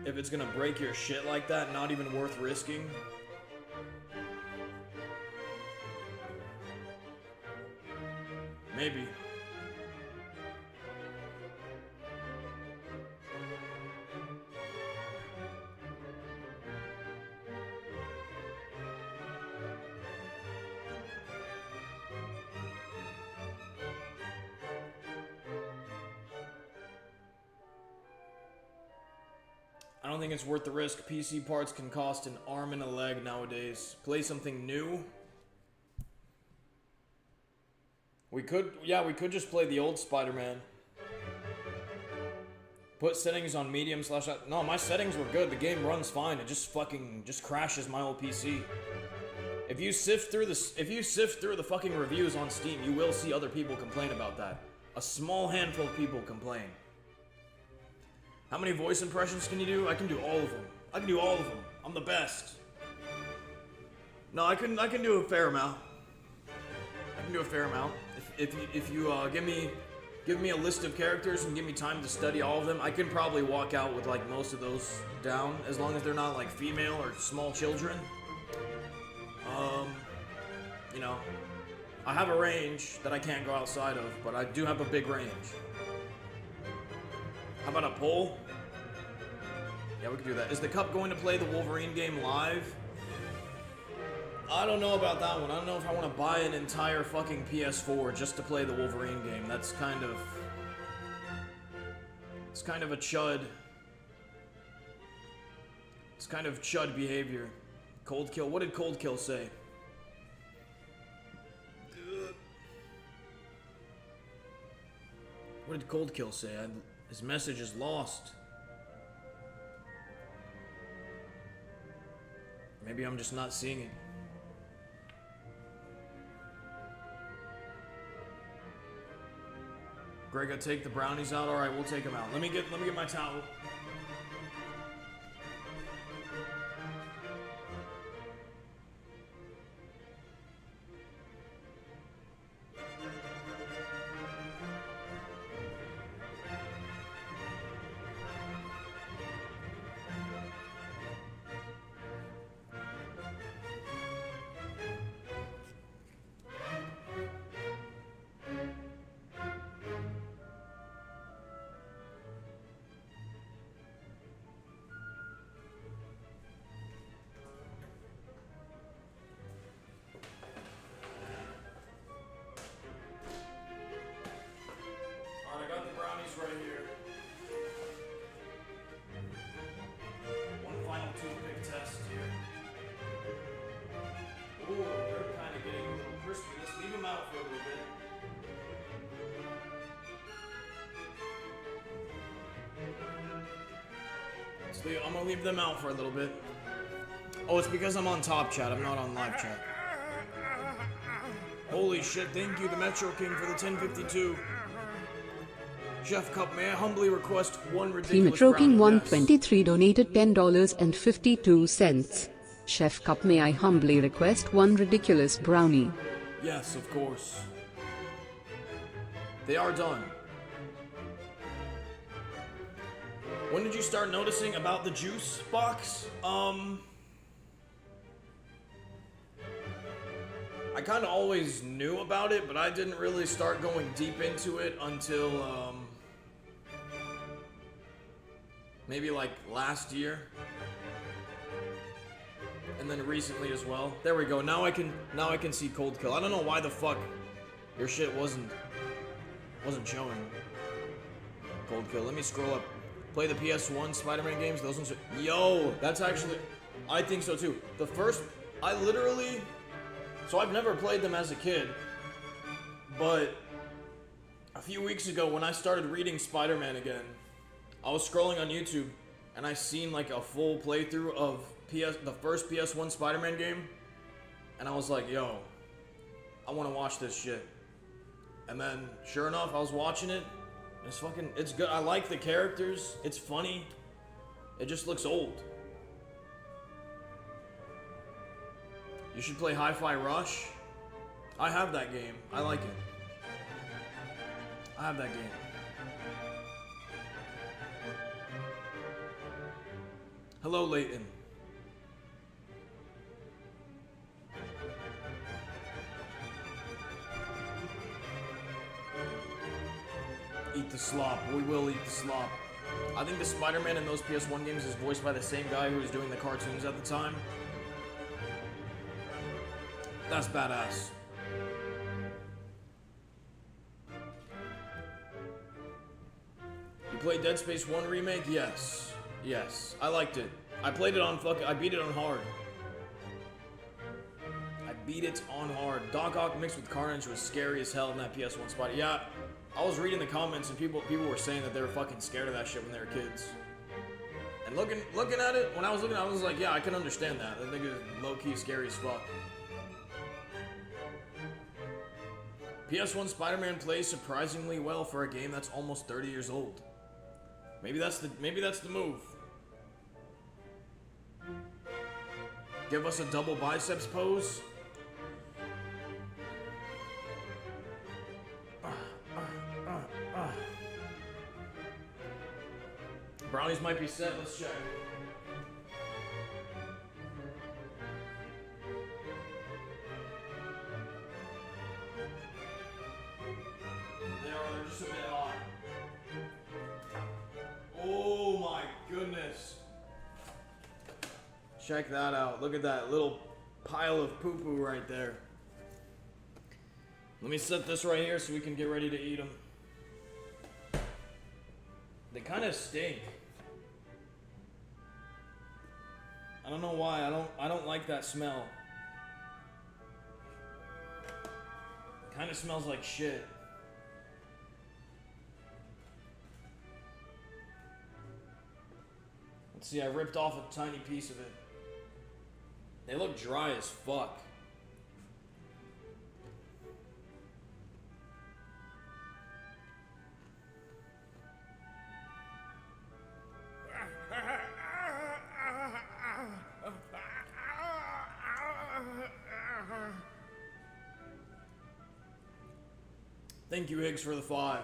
if it's gonna break your shit like that. Not even worth risking. Maybe. I don't think it's worth the risk. PC parts can cost an arm and a leg nowadays. Play something new. We could just play the old Spider-Man. Put settings on medium / No, my settings were good. The game runs fine. It just crashes my whole PC. If you sift through the fucking reviews on Steam, you will see other people complain about that. A small handful of people complain. How many voice impressions can you do? I can do all of them. I'm the best. No, I can do a fair amount. If you give me a list of characters and give me time to study all of them, I can probably walk out with like most of those down, as long as they're not like female or small children. You know, I have a range that I can't go outside of, but I do have a big range. How about a poll? Yeah, we can do that. Is the Cup going to play the Wolverine game live? I don't know about that one. I don't know if I want to buy an entire fucking PS4 just to play the Wolverine game. That's kind of... It's kind of a chud. It's kind of chud behavior. Cold Kill. What did Cold Kill say? What did Cold Kill say? His message is lost. Maybe I'm just not seeing it. Greg, take the brownies out. All right, we'll take them out. Let me get my towel. I'm gonna leave them out for a little bit. Oh, it's because I'm on top chat. I'm not on live chat. Holy shit, thank you, the Metro King, for the 1052. Chef Cup, may I humbly request one ridiculous Metro King brownie? 123 donated $10.52. Chef Cup, may I humbly request one ridiculous brownie? Yes, of course. They are done. When did you start noticing about the juice box? I kind of always knew about it, but I didn't really start going deep into it until, maybe like last year. And then recently as well. There we go. Now I can see Cold Kill. I don't know why the fuck your shit wasn't showing. Cold Kill. Let me scroll up. Play the PS1 Spider-Man games. Those ones are... Yo, that's actually... I think so too. The first... I literally... So I've never played them as a kid. But... a few weeks ago when I started reading Spider-Man again, I was scrolling on YouTube and I seen like a full playthrough of the first PS1 Spider-Man game. And I was like, yo, I want to watch this shit. And then, sure enough, I was watching it. It's good. I like the characters. It's funny. It just looks old. You should play Hi-Fi Rush. I have that game. I like it. I have that game. Hello, Leighton. Eat the slop. We will eat the slop. I think the Spider-Man in those PS1 games is voiced by the same guy who was doing the cartoons at the time. That's badass. You played Dead Space 1 remake? Yes. Yes. I liked it. I played it on I beat it on hard. I beat it on hard. Doc Ock mixed with Carnage was scary as hell in that PS1 Spider. Yeah. I was reading the comments and people were saying that they were fucking scared of that shit when they were kids. And looking at it, when I was looking, I was like, yeah, I can understand that. That nigga is low-key scary as fuck. PS1 Spider-Man plays surprisingly well for a game that's almost 30 years old. Maybe that's the move. Give us a double biceps pose. Brownies might be set. Let's check. They're just a bit hot. Oh my goodness. Check that out. Look at that little pile of poo-poo right there. Let me set this right here so we can get ready to eat them. They kind of stink. I don't know why. I don't like that smell. Kind of smells like shit. Let's see, I ripped off a tiny piece of it. They look dry as fuck. Thank you, Higgs, for the 5.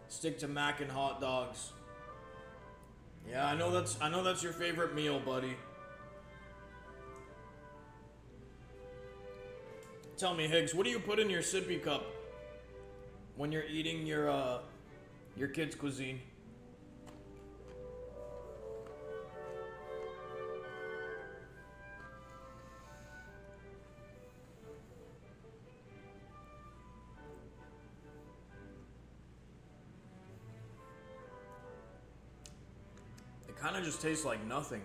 Stick to mac and hot dogs. Yeah, I know that's your favorite meal, buddy. Tell me, Higgs, what do you put in your sippy cup when you're eating your kids' cuisine? Kind of just tastes like nothing.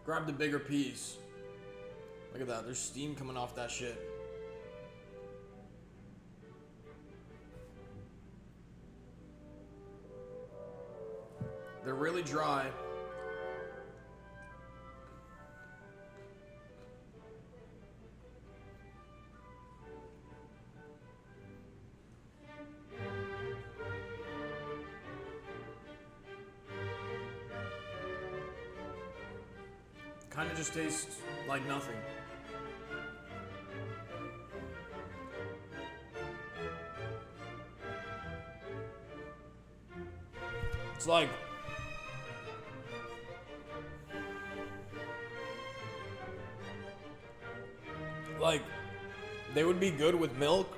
Grab the bigger piece. Look at that, there's steam coming off that shit. They're really dry. Kind of just tastes like nothing. It's like they would be good with milk,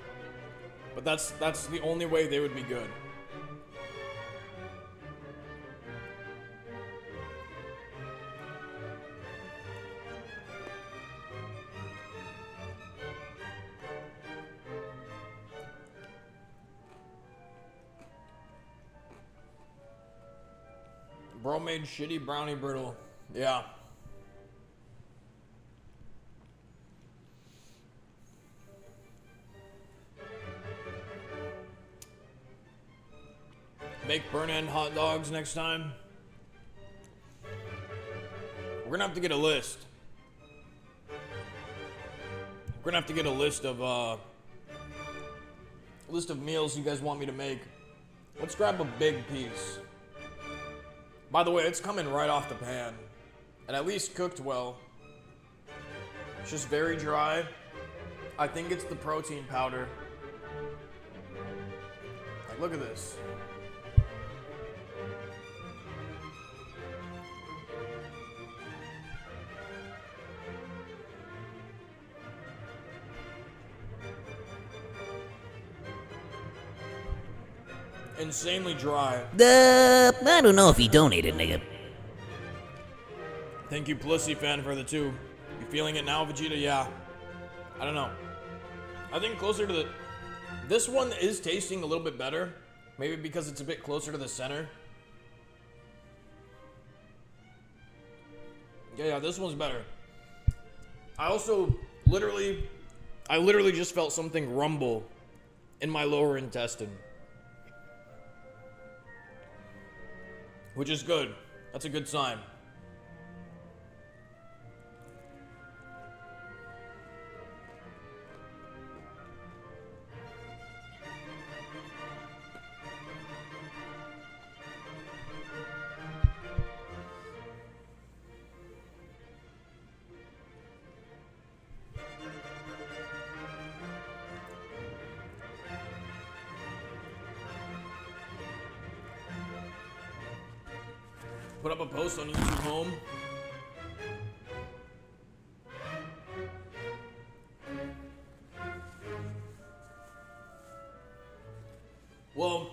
but that's the only way they would be good. Bro made shitty brownie brittle. Yeah. Make burn-end hot dogs next time. We're gonna have to get a list. We're gonna have to get a list of meals you guys want me to make. Let's grab a big piece. By the way, it's coming right off the pan, and at least cooked well. It's just very dry. I think it's the protein powder. Like, look at this. Insanely dry. I don't know if he donated, nigga. Thank you, Pussy Fan, for the 2. You feeling it now, Vegeta? Yeah. I don't know. I think closer to the... This one is tasting a little bit better. Maybe because it's a bit closer to the center. Yeah, this one's better. I literally just felt something rumble in my lower intestine. Which is good. That's a good sign. Put up a post on YouTube Home. Well,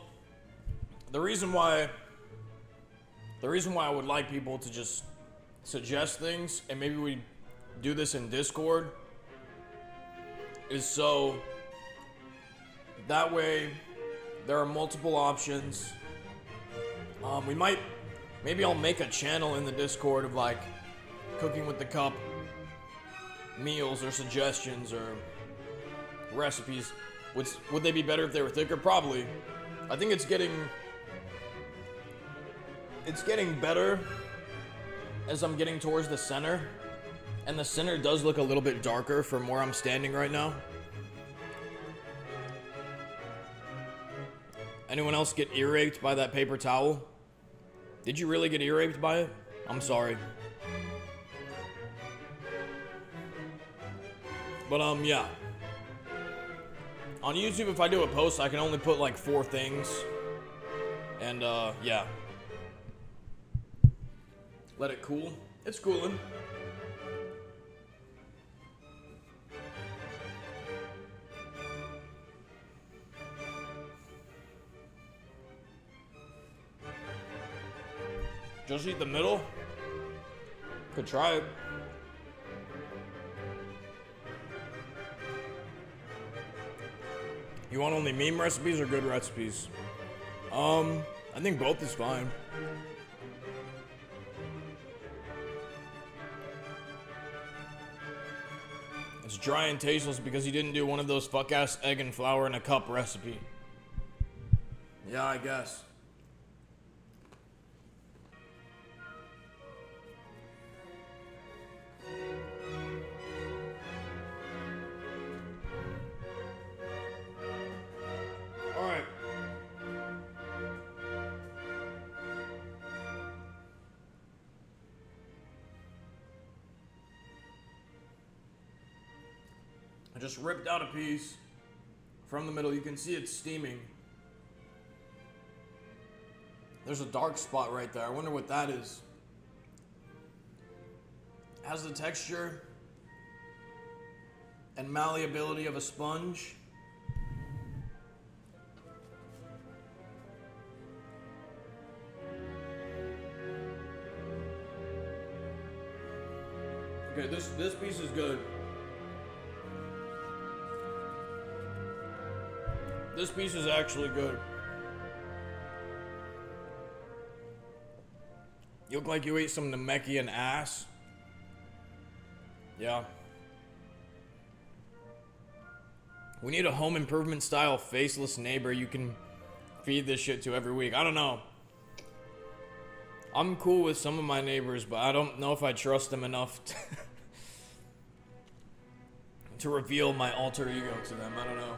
the reason why I would like people to just suggest things, and maybe we do this in Discord, is so that way there are multiple options. Maybe I'll make a channel in the Discord of like cooking with the cup meals or suggestions or recipes. Would they be better if they were thicker? Probably. I think it's getting better as I'm getting towards the center. And the center does look a little bit darker from where I'm standing right now. Anyone else get ear raped by that paper towel? Did you really get ear raped by it? I'm sorry. But yeah. On YouTube, if I do a post, I can only put like 4 things. And yeah. Let it cool. It's cooling. Just eat the middle? Could try it. You want only meme recipes or good recipes? I think both is fine. It's dry and tasteless because you didn't do one of those fuck-ass egg and flour in a cup recipe. Yeah, I guess. I just ripped out a piece from the middle. You can see it's steaming. There's a dark spot right there. I wonder what that is. It has the texture and malleability of a sponge. Okay, this piece is good. This piece is actually good. You look like you ate some Namekian ass. Yeah. We need a home improvement style faceless neighbor you can feed this shit to every week. I don't know. I'm cool with some of my neighbors, but I don't know if I trust them enough to reveal my alter ego to them. I don't know.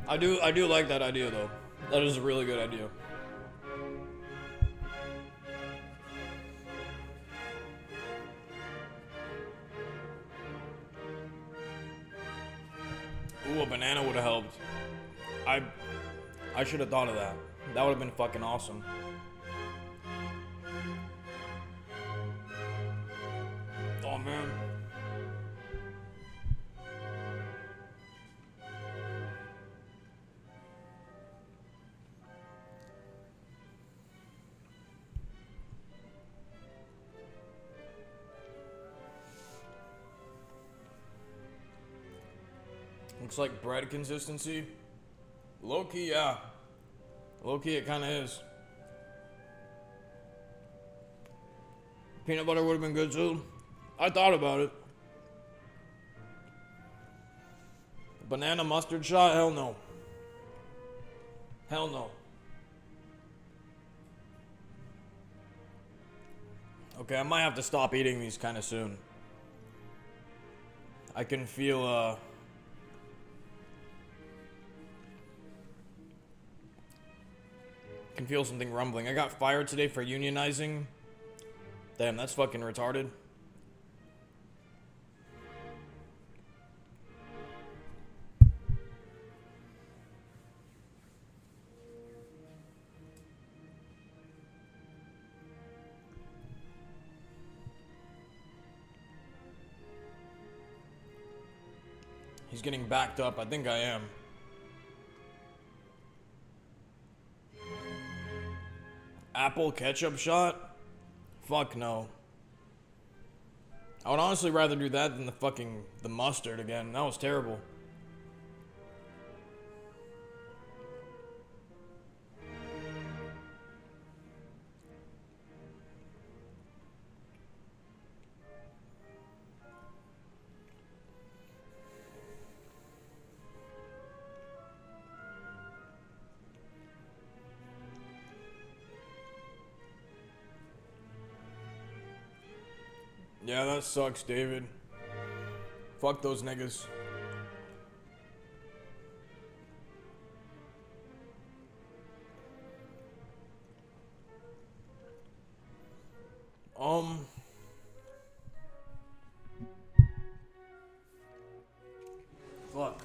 I do like that idea though. That is a really good idea. Ooh, a banana would have helped. I should have thought of that. That would have been fucking awesome. Oh man. Looks like bread consistency. Low key, yeah. Low key, it kind of is. Peanut butter would have been good too. I thought about it. Banana mustard shot? Hell no. Hell no. Okay, I might have to stop eating these kind of soon. I can feel, can feel something rumbling. I got fired today for unionizing. Damn, that's fucking retarded. He's getting backed up. I think I am. Apple ketchup shot? Fuck no. I would honestly rather do that than the mustard again. That was terrible. Yeah, that sucks, David. Fuck those niggas. Fuck.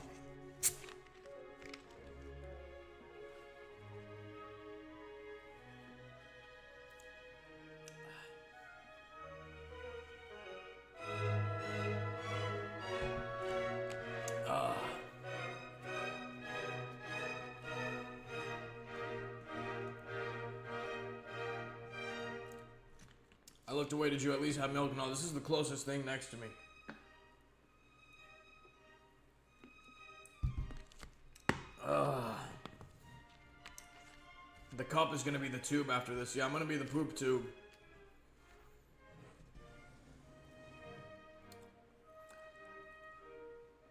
I looked away. Did you at least have milk? No, this is the closest thing next to me. The cup is gonna be the tube after this. Yeah, I'm gonna be the poop tube.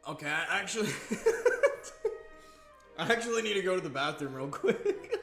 Okay, I actually need to go to the bathroom real quick.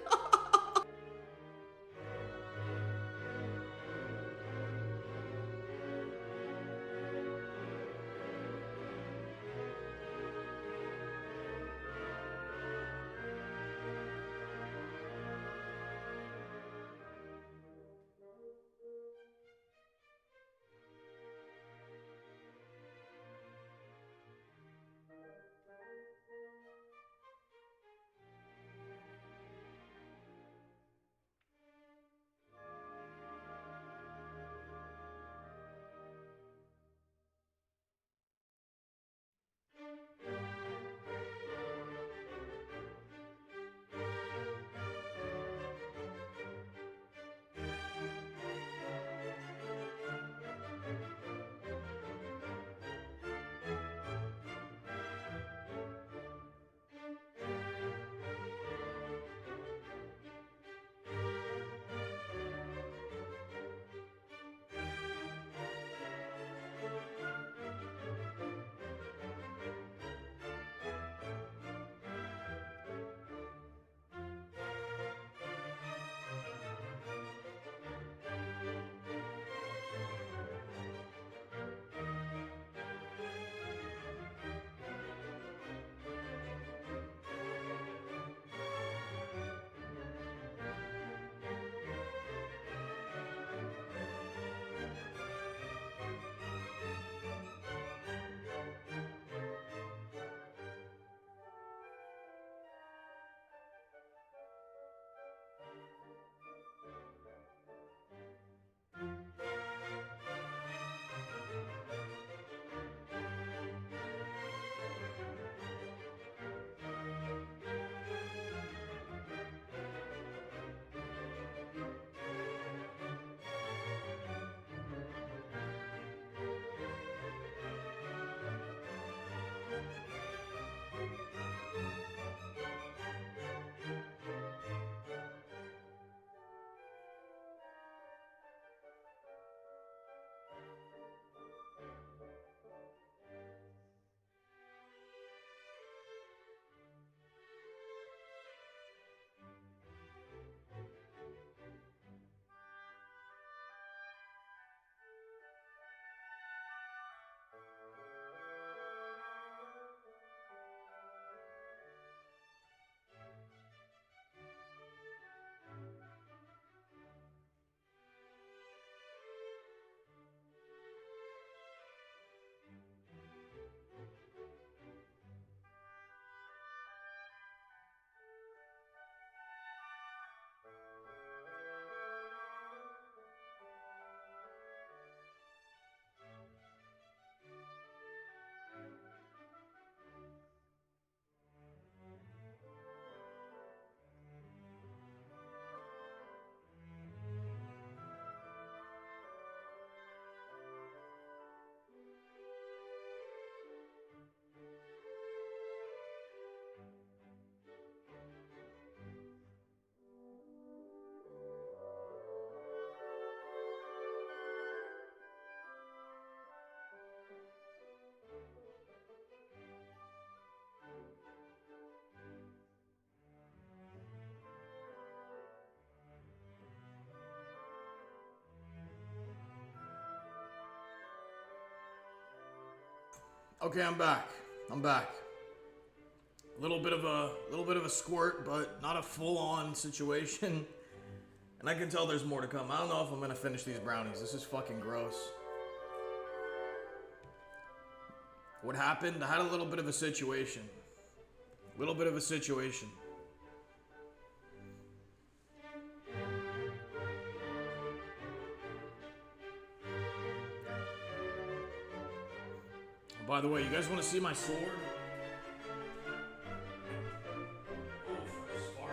Okay, I'm back. I'm back. A little bit of a squirt, but not a full-on situation. And I can tell there's more to come. I don't know if I'm gonna finish these brownies. This is fucking gross. What happened? I had a little bit of a situation. By the way, you guys want to see my sword? Oh, for a spark.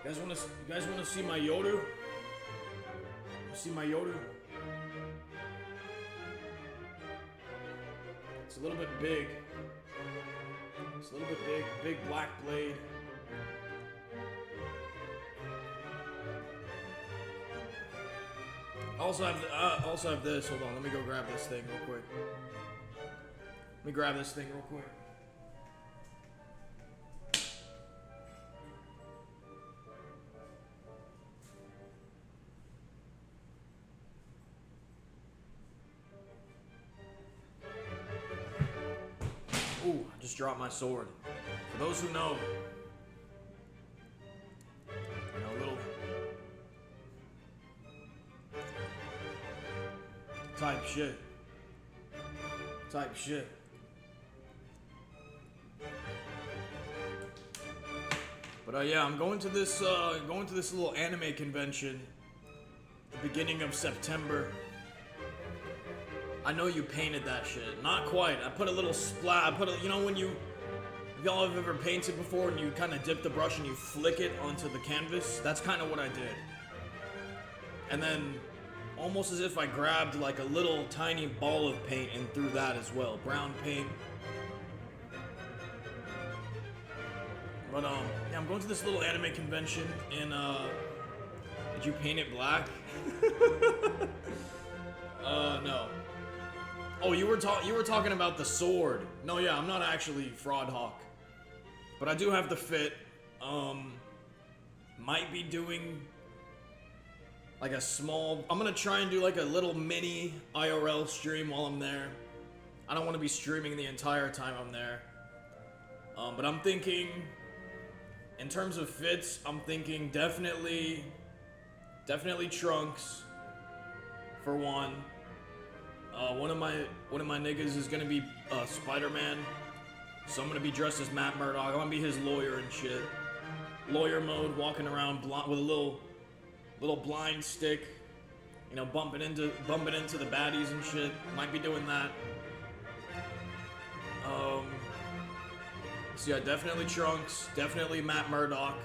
You guys want to see my Yoru? See my Yoru? It's a little bit big. Big black blade. I also have this. Hold on, let me go grab this thing real quick. Ooh, I just dropped my sword. For those who know, little type shit. But yeah, I'm going to this little anime convention at the beginning of September. I know you painted that shit. Not quite. I put a little splat. You know when if y'all have ever painted before and you kind of dip the brush and you flick it onto the canvas? That's kind of what I did. And then, almost as if I grabbed like a little tiny ball of paint and threw that as well. Brown paint. But yeah, I'm going to this little anime convention in did you paint it black? No. Oh, you were talking about the sword. No, yeah, I'm not actually Fraud Hawk. But I do have the fit. Might be doing like I'm gonna try and do like a little mini IRL stream while I'm there. I don't want to be streaming the entire time I'm there. But I'm thinking, in terms of fits, I'm thinking definitely trunks for one. One of my niggas is gonna be Spider-Man, so I'm gonna be dressed as Matt Murdock. I'm gonna be his lawyer and shit. Lawyer mode, walking around with a little blind stick, bumping into the baddies and shit. Might be doing that. So yeah, definitely trunks, definitely Matt Murdock,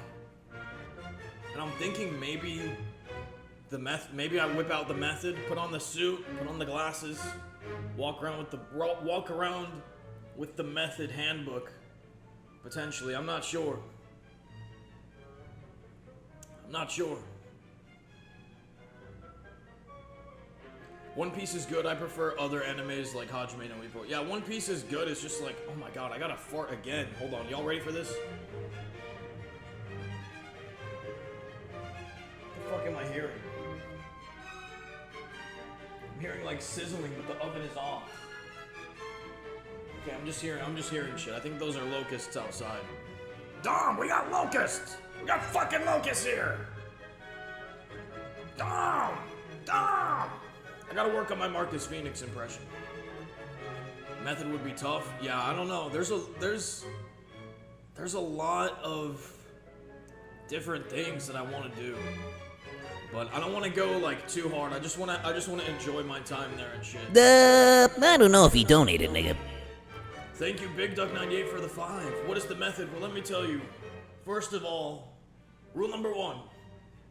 and I'm thinking maybe I whip out the method, put on the suit, put on the glasses, walk around with the method handbook, potentially. I'm not sure. One Piece is good. I prefer other animes like Hajime no Ippo. Yeah, One Piece is good. It's just like, oh my god, I gotta fart again. Hold on, y'all ready for this? What the fuck am I hearing? I'm hearing like sizzling, but the oven is off. Okay, I'm just hearing shit. I think those are locusts outside. Dom, we got locusts! We got fucking locusts here! Dom! I gotta work on my Marcus Phoenix impression. Method would be tough. Yeah, I don't know. There's a lot of different things that I want to do, but I don't want to go like too hard. I just want to enjoy my time there and shit. I don't know if he donated, nigga. Thank you, Big Duck 98 for the 5. What is the method? Well, let me tell you. First of all, rule number 1.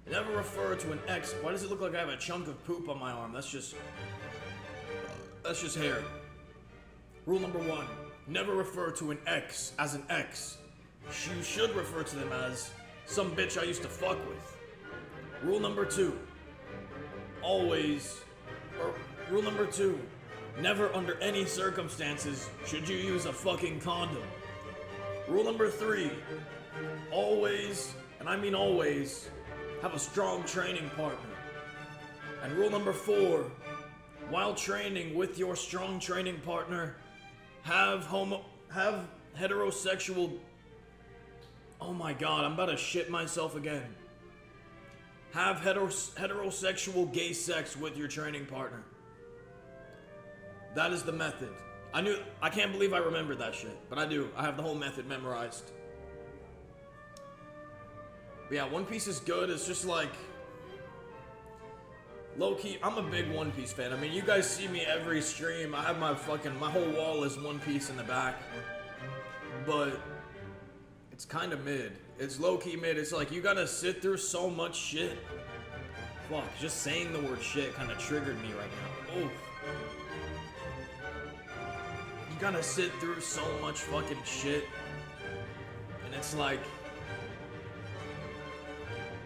Never refer to an X. Why does it look like I have a chunk of poop on my arm? That's just hair. Rule number 1. Never refer to an X as an X. You should refer to them as some bitch I used to fuck with. Rule number 2. Rule number 2. Never under any circumstances should you use a fucking condom. Rule number 3. Always, and I mean always, Have a strong training partner. And rule number 4, while training with your strong training partner, have heterosexual... Oh my god, I'm about to shit myself again. Have heterosexual gay sex with your training partner. That is the method. I can't believe I remembered that shit, but I do. I have the whole method memorized. But yeah, One Piece is good. It's just like... Low-key, I'm a big One Piece fan. I mean, you guys see me every stream. I have my whole wall is One Piece in the back. But it's kind of mid. It's low-key mid. It's like, you gotta sit through so much shit. Fuck, just saying the word shit kind of triggered me right now. Oof. You gotta sit through so much fucking shit. And it's like...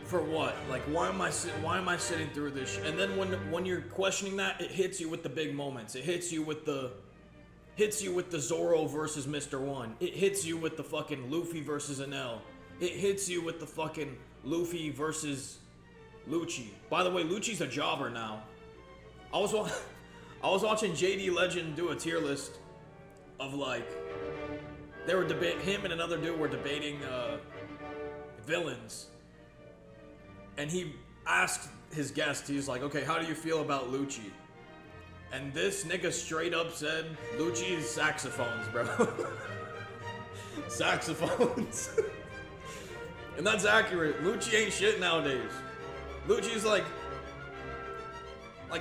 For what? Like, why am I sitting through this? And then when you're questioning that, it hits you with the big moments. It hits you with the Zoro versus Mr. One. It hits you with the fucking Luffy versus Enel. It hits you with the fucking Luffy versus Lucci. By the way, Lucci's a jobber now. I was watching JD Legend do a tier list of like him and another dude were debating villains. And he asked his guest, he was like, okay, how do you feel about Lucci? And this nigga straight up said, Lucci's saxophones, bro. Saxophones. And that's accurate. Lucci ain't shit nowadays. Lucci's like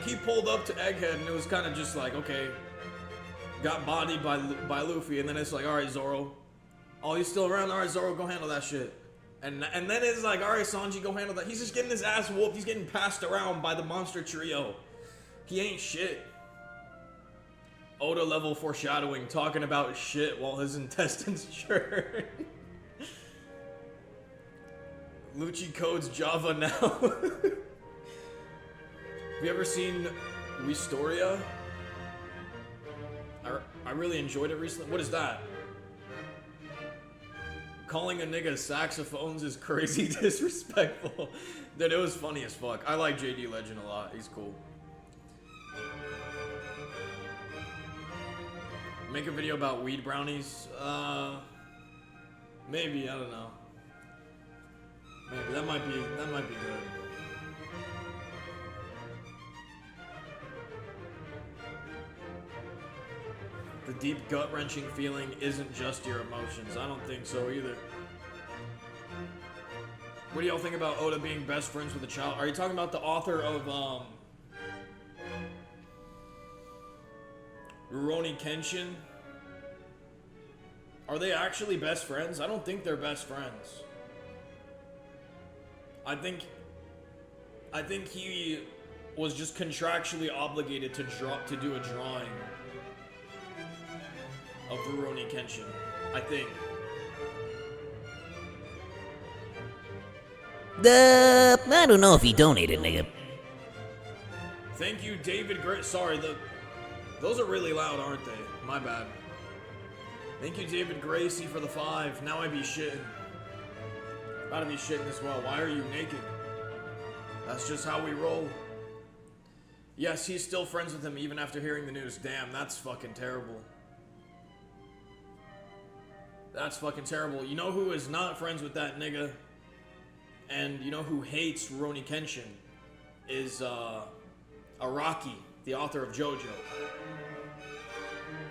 he pulled up to Egghead and it was kind of just like, okay, got bodied by Luffy, and then it's like, alright, Zoro. Oh, he's still around? Alright, Zoro, go handle that shit. And then it's like, alright, Sanji, go handle that. He's just getting his ass whooped. He's getting passed around by the monster trio. He ain't shit. Oda level foreshadowing, talking about shit while his intestines churn. Lucci codes Java now. Have you ever seen Wistoria? I really enjoyed it recently. What is that? Calling a nigga saxophones is crazy disrespectful. Dude, it was funny as fuck. I like JD Legend a lot. He's cool. Make a video about weed brownies? Maybe, I don't know. Maybe, that might be good. The deep gut-wrenching feeling isn't just your emotions. I don't think so either. What do y'all think about Oda being best friends with a child? Are you talking about the author of, Rurouni Kenshin? Are they actually best friends? I don't think they're best friends. I think he was just contractually obligated to do a drawing of Rurouni Kenshin. I think. I don't know if he donated, nigga. Thank you, David Sorry, those are really loud, aren't they? My bad. Thank you, David Gracie, for the 5. Now I be shitting. About to be shitting as well. Why are you naked? That's just how we roll. Yes, he's still friends with him even after hearing the news. Damn, that's fucking terrible. That's fucking terrible. You know who is not friends with that nigga? And you know who hates Rurouni Kenshin? Is, Araki, the author of JoJo.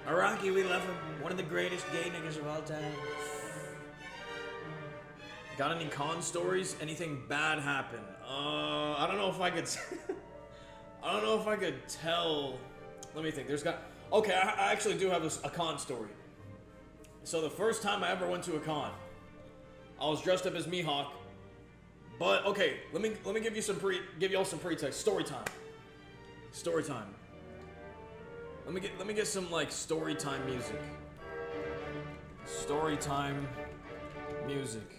Araki, we love him. One of the greatest gay niggas of all time. Got any con stories? Anything bad happen? I don't know if I could... I don't know if I could tell... Let me think. Okay, I actually do have a con story. So the first time I ever went to a con, I was dressed up as Mihawk. But okay, let me give y'all some pretext. Story time. Story time. Let me get some like story time music. Story time music.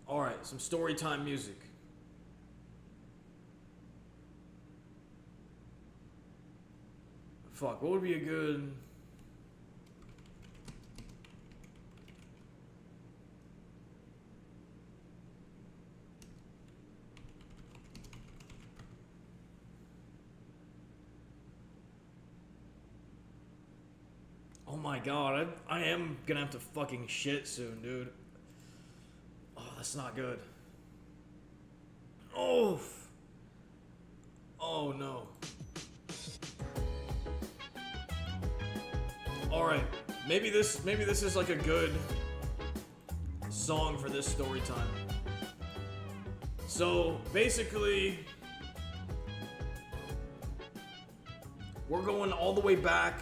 All right, some story time music. Fuck, what would be a good... god, I am gonna have to fucking shit soon, dude. Oh, that's not good. Oh. Oh no. Alright. Maybe this is like a good song for this story time. So basically, we're going all the way back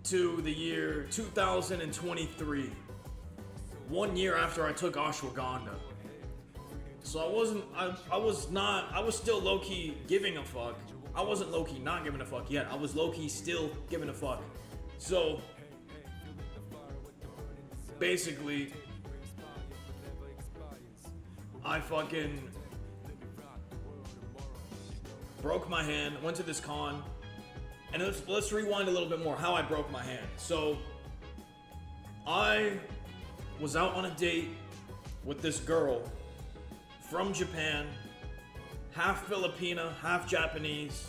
to the year 2023. 1 year after I took ashwagandha. So I was still low-key giving a fuck. I wasn't low-key not giving a fuck yet. I was low-key still giving a fuck. So, basically, I fucking broke my hand, went to this con, and let's rewind a little bit more how I broke my hand. So, I was out on a date with this girl from Japan, half Filipina, half Japanese,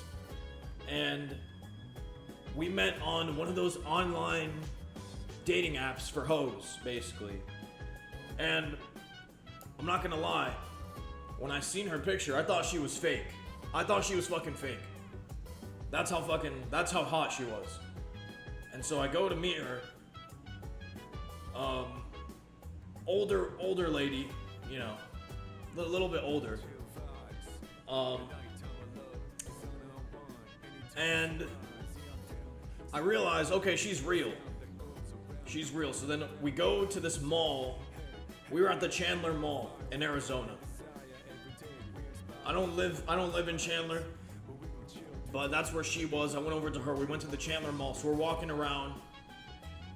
and we met on one of those online dating apps for hoes, basically. And I'm not gonna lie, when I seen her picture, I thought she was fake. I thought she was fucking fake. That's how hot she was. And so I go to meet her. Older lady, you know, a little bit older. And I realized, okay, she's real. She's real. So then we go to this mall. We were at the Chandler Mall in Arizona. I don't live in Chandler, but that's where she was. I went over to her. We went to the Chandler Mall. So we're walking around.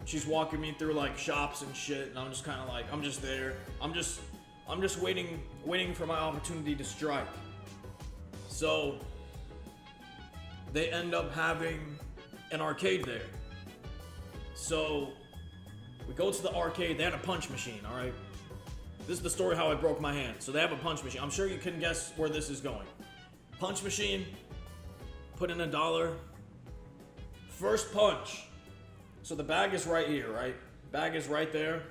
She's walking me through like shops and shit, and I'm just kind of like, I'm just there. I'm just waiting for my opportunity to strike. So they end up having an arcade there. So we go to the arcade. They had a punch machine, all right? This is the story how I broke my hand. So they have a punch machine. I'm sure you can guess where this is going. Punch machine, put in $1. First punch. So the bag is right here, right? Bag is right there.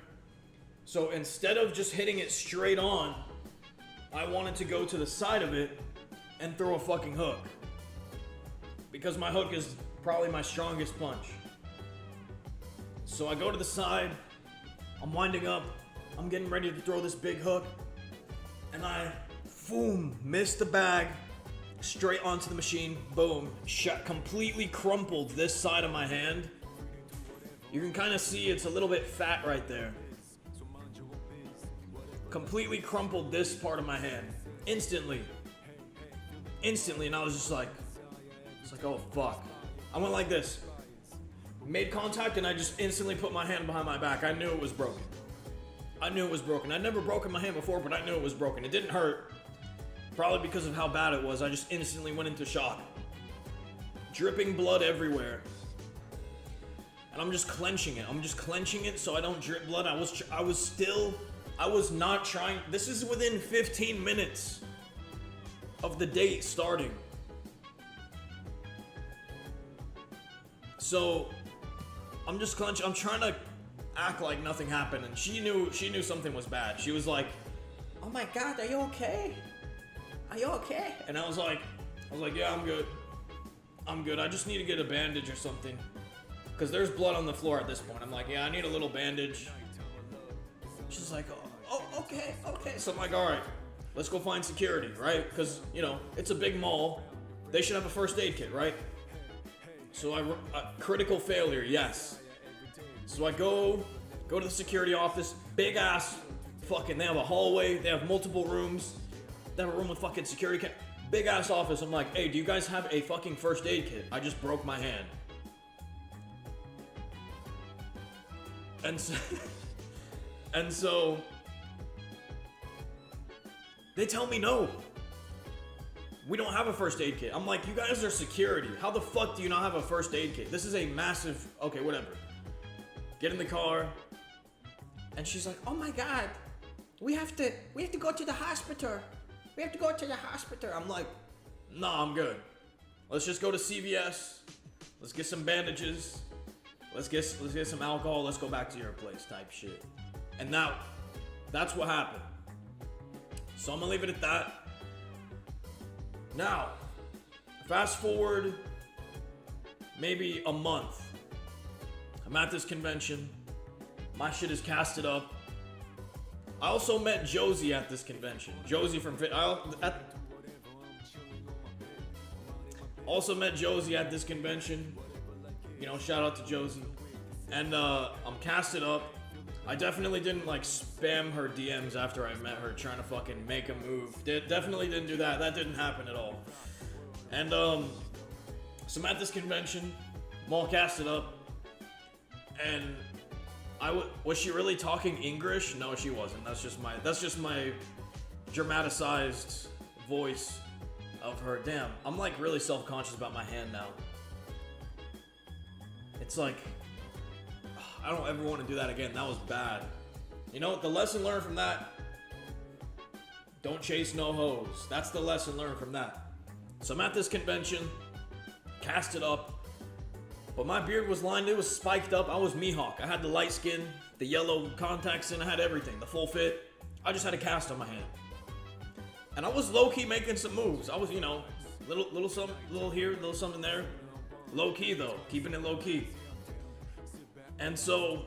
So instead of just hitting it straight on, I wanted to go to the side of it and throw a fucking hook. Because my hook is probably my strongest punch. So I go to the side, I'm winding up, I'm getting ready to throw this big hook, and I, boom, miss the bag, straight onto the machine, boom, completely crumpled this side of my hand. You can kind of see it's a little bit fat right there. Completely crumpled this part of my hand. Instantly, and I was just like, oh fuck. I went like this. Made contact and I just instantly put my hand behind my back. I knew it was broken. I'd never broken my hand before, but I knew it was broken. It didn't hurt. Probably because of how bad it was. I just instantly went into shock. Dripping blood everywhere. And I'm just clenching it so I don't drip blood. I was not trying. This is within 15 minutes of the date starting. So I'm just clenching. I'm trying to act like nothing happened, and she knew something was bad. She was like, "Oh my God, are you okay? Are you okay?" And I was like, "Yeah, I'm good. I just need to get a bandage or something." Because there's blood on the floor at this point. I'm like, yeah, I need a little bandage. She's like, oh, okay. So I'm like, all right, let's go find security, right? Because, you know, it's a big mall. They should have a first aid kit, right? So critical failure, yes. So I go to the security office. Big ass fucking, they have a hallway. They have multiple rooms. They have a room with fucking security kit. Big ass office. I'm like, hey, do you guys have a fucking first aid kit? I just broke my hand. And so they tell me no. We don't have a first aid kit. I'm like, you guys are security. How the fuck do you not have a first aid kit? This is a massive, okay, whatever. Get in the car. And she's like, oh my God, we have to go to the hospital. We have to go to the hospital. I'm like, nah, I'm good. Let's just go to CVS. Let's get some bandages. let's get some alcohol, let's go back to your place type shit. And now, that's what happened. So I'm gonna leave it at that. Now, fast forward maybe a month. I'm at this convention. My shit is casted up. I also met Josie at this convention. Josie from also met Josie at this convention. You know, shout out to Josie. And I'm casted up. I definitely didn't like spam her DMs after I met her trying to fucking make a move. Definitely didn't do that. That didn't happen at all. And so I'm at this convention. I'm all casted up. And was she really talking English? No, she wasn't. That's just my dramatized voice of her. Damn, I'm like really self-conscious about my hand now. It's like, I don't ever want to do that again. That was bad. You know what? The lesson learned from that, don't chase no hoes. That's the lesson learned from that. So I'm at this convention, casted up, but my beard was lined, it was spiked up. I was Mihawk. I had the light skin, the yellow contacts in, I had everything, the full fit. I just had a cast on my hand. And I was low-key making some moves. I was, you know, little something, little here, little something there. Low-key though, keeping it low-key. And so,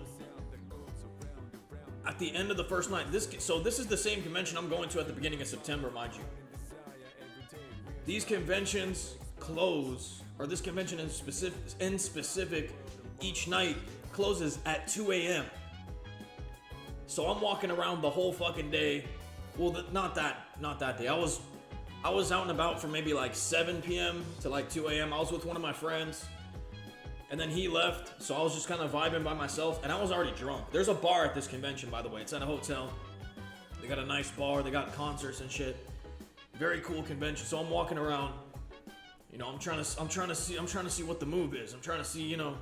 at the end of the first night, this is the same convention I'm going to at the beginning of September, mind you. These conventions close, or this convention in specific, each night closes at 2 a.m. So I'm walking around the whole fucking day. Well, not that day. I was out and about from maybe like 7 p.m. to like 2 a.m. I was with one of my friends. And then he left, so I was just kind of vibing by myself, and I was already drunk. There's a bar at this convention, by the way. It's at a hotel. They got a nice bar. They got concerts and shit. Very cool convention. So I'm walking around. You know, I'm trying to see what the move is. I'm trying to see, you know,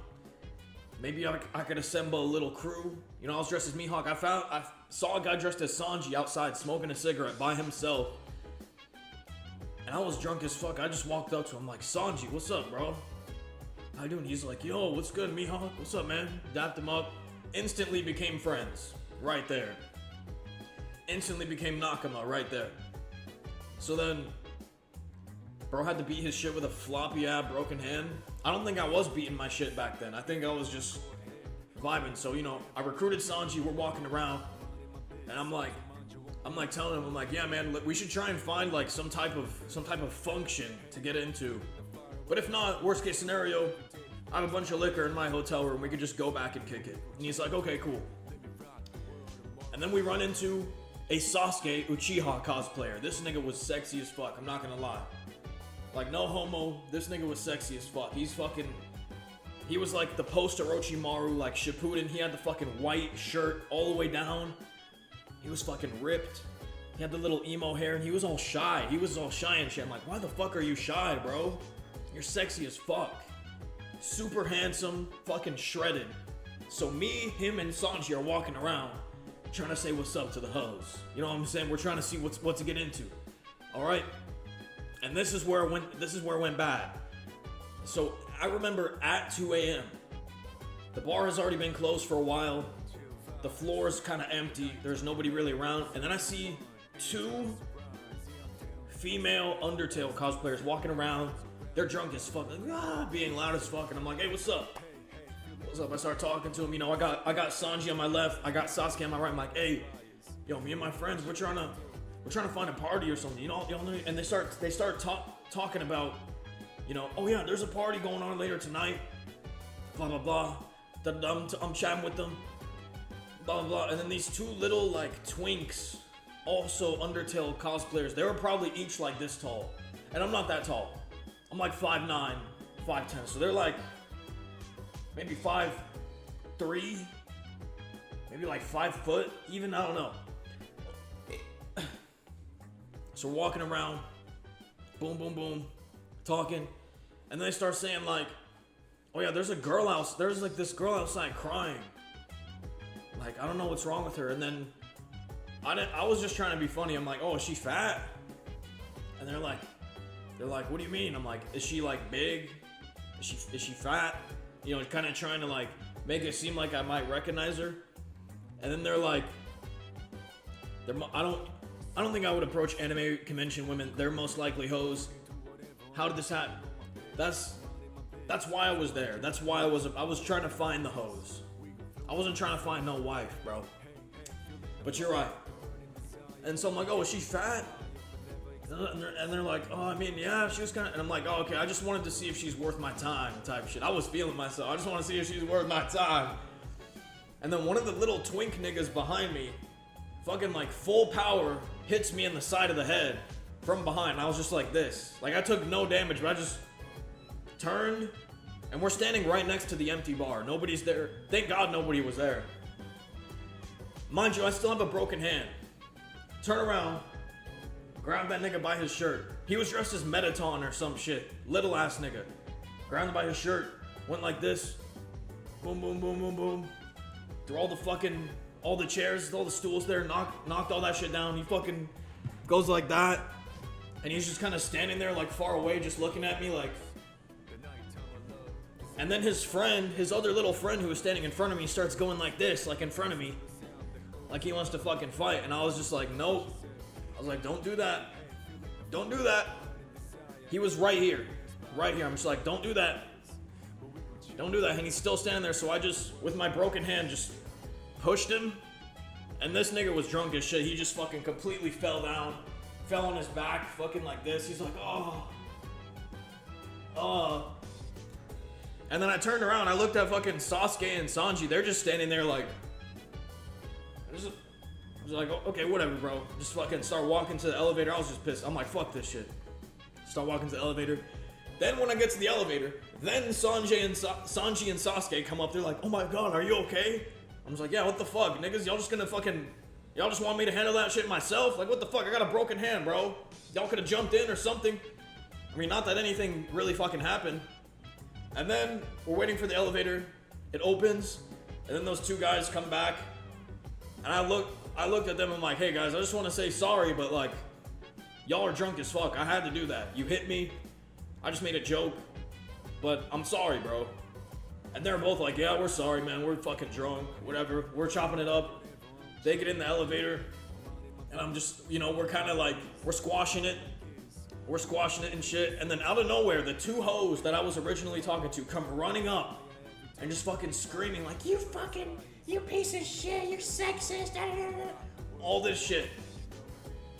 maybe I could assemble a little crew. You know, I was dressed as Mihawk. I saw a guy dressed as Sanji outside smoking a cigarette by himself, and I was drunk as fuck. I just walked up to him like, Sanji, what's up, bro? How you doing? He's like, yo, what's good, Mihawk? What's up, man? Dapped him up. Instantly became friends. Right there. Instantly became Nakama right there. So then, bro had to beat his shit with a floppy broken hand. I don't think I was beating my shit back then. I think I was just vibing. So, you know, I recruited Sanji. We're walking around. And I'm like telling him, I'm like, yeah, man, we should try and find like some type of function to get into. But if not, worst case scenario, I have a bunch of liquor in my hotel room. We could just go back and kick it. And he's like, okay, cool. And then we run into a Sasuke Uchiha cosplayer. This nigga was sexy as fuck. I'm not gonna lie. Like, no homo. This nigga was sexy as fuck. He was like the post Orochimaru, like Shippuden. He had the fucking white shirt all the way down. He was fucking ripped. He had the little emo hair, and he was all shy. And shit. I'm like, why the fuck are you shy, bro? You're sexy as fuck. Super handsome, fucking shredded. So me, him, and Sanji are walking around trying to say what's up to the hoes. You know what I'm saying? We're trying to see what to get into. Alright? And this is where it went bad. So I remember at 2 a.m. the bar has already been closed for a while. The floor is kind of empty. There's nobody really around. And then I see two female Undertale cosplayers walking around. They're drunk as fuck, like, being loud as fuck, and I'm like, hey, what's up? What's up? I start talking to him. You know, I got Sanji on my left, I got Sasuke on my right. I'm like, hey, yo, me and my friends, we're trying to find a party or something. You know, and they start talking about, you know, oh yeah, there's a party going on later tonight. Blah blah blah. I'm chatting with them. Blah blah blah. And then these two little like twinks, also Undertale cosplayers. They were probably each like this tall, and I'm not that tall. I'm like 5'9", 5'10", so they're like maybe 5'3", maybe like 5 foot, even, I don't know. So we're walking around, boom, boom, boom, talking, and then they start saying like, oh yeah, there's like this girl outside crying. Like, I don't know what's wrong with her, and then I was just trying to be funny. I'm like, oh, is she fat? And they're like, what do you mean? I'm like, is she like big? Is she fat? You know, kind of trying to like make it seem like I might recognize her. And then they're like, I don't think I would approach anime convention women. They're most likely hoes. How did this happen? That's why I was there. That's why I was trying to find the hoes. I wasn't trying to find no wife, bro. But you're right. And so I'm like, oh, is she fat? And they're like, oh, I mean, yeah, she was kind of... And I'm like, oh, okay, I just wanted to see if she's worth my time type shit. I was feeling myself. I just want to see if she's worth my time. And then one of the little twink niggas behind me, fucking like full power, hits me in the side of the head from behind. And I was just like this. Like, I took no damage, but I just turned. And we're standing right next to the empty bar. Nobody's there. Thank God nobody was there. Mind you, I still have a broken hand. Turn around. Grab that nigga by his shirt. He was dressed as Metaton or some shit. Little ass nigga. Grabbed him by his shirt. Went like this. Boom, boom, boom, boom, boom. Threw all the chairs, all the stools there. Knocked all that shit down. He fucking goes like that. And he's just kind of standing there like far away just looking at me like... And then his friend, his other little friend who was standing in front of me starts going like this, like in front of me. Like he wants to fucking fight. And I was just like, nope. I was like, don't do that. Don't do that. He was right here. Right here. I'm just like, don't do that. Don't do that. And he's still standing there. So I just, with my broken hand, just pushed him. And this nigga was drunk as shit. He just fucking completely fell down. Fell on his back, fucking like this. He's like, oh. And then I turned around. I looked at fucking Sasuke and Sanji. They're just standing there like... I was like, oh, okay, whatever, bro. Just fucking start walking to the elevator. I was just pissed. I'm like, fuck this shit. Start walking to the elevator. Then when I get to the elevator, then Sanji and Sasuke come up. They're like, oh my god, are you okay? I'm just like, yeah, what the fuck, niggas? Y'all just gonna fucking... Y'all just want me to handle that shit myself? Like, what the fuck? I got a broken hand, bro. Y'all could have jumped in or something. I mean, not that anything really fucking happened. And then we're waiting for the elevator. It opens. And then those two guys come back. And I looked at them and I'm like, hey guys, I just want to say sorry, but like, y'all are drunk as fuck. I had to do that. You hit me. I just made a joke. But I'm sorry, bro. And they're both like, yeah, we're sorry, man. We're fucking drunk. Whatever. We're chopping it up. They get in the elevator. And I'm just, we're kind of like, we're squashing it. We're squashing it and shit. And then out of nowhere, the two hoes that I was originally talking to come running up and just fucking screaming like, you piece of shit, you're sexist, all this shit.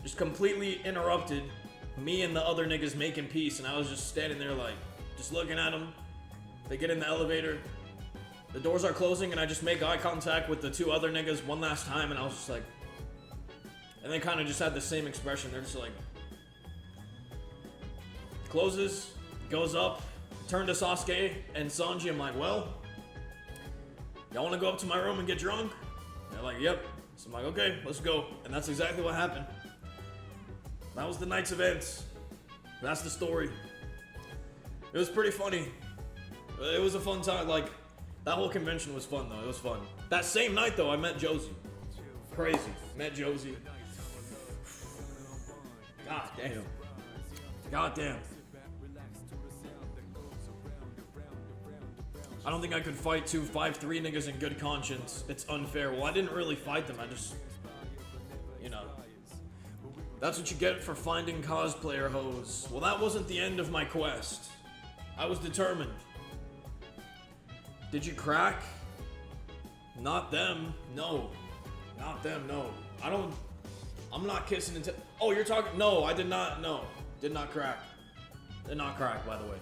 Just completely interrupted me and the other niggas making peace, and I was just standing there like, just looking at them. They get in the elevator, the doors are closing, and I just make eye contact with the two other niggas one last time, and I was just like, and they kind of just had the same expression. They're just like, closes, goes up, turn to Sasuke and Sanji. I'm like, well, y'all want to go up to my room and get drunk? And they're like, yep. So I'm like, okay, let's go. And that's exactly what happened. That was the night's events. That's the story. It was pretty funny. It was a fun time. Like, that whole convention was fun, though. It was fun. That same night, though, I met Josie. Crazy. Met Josie. God damn. God damn. I don't think I could fight two 5'3" niggas in good conscience. It's unfair. Well, I didn't really fight them. I just, that's what you get for finding cosplayer hoes. Well, that wasn't the end of my quest. I was determined. Did you crack? Not them. No. Not them, no. I'm not kissing until... Oh, you're talking... No, I did not. No. Did not crack. Did not crack, by the way.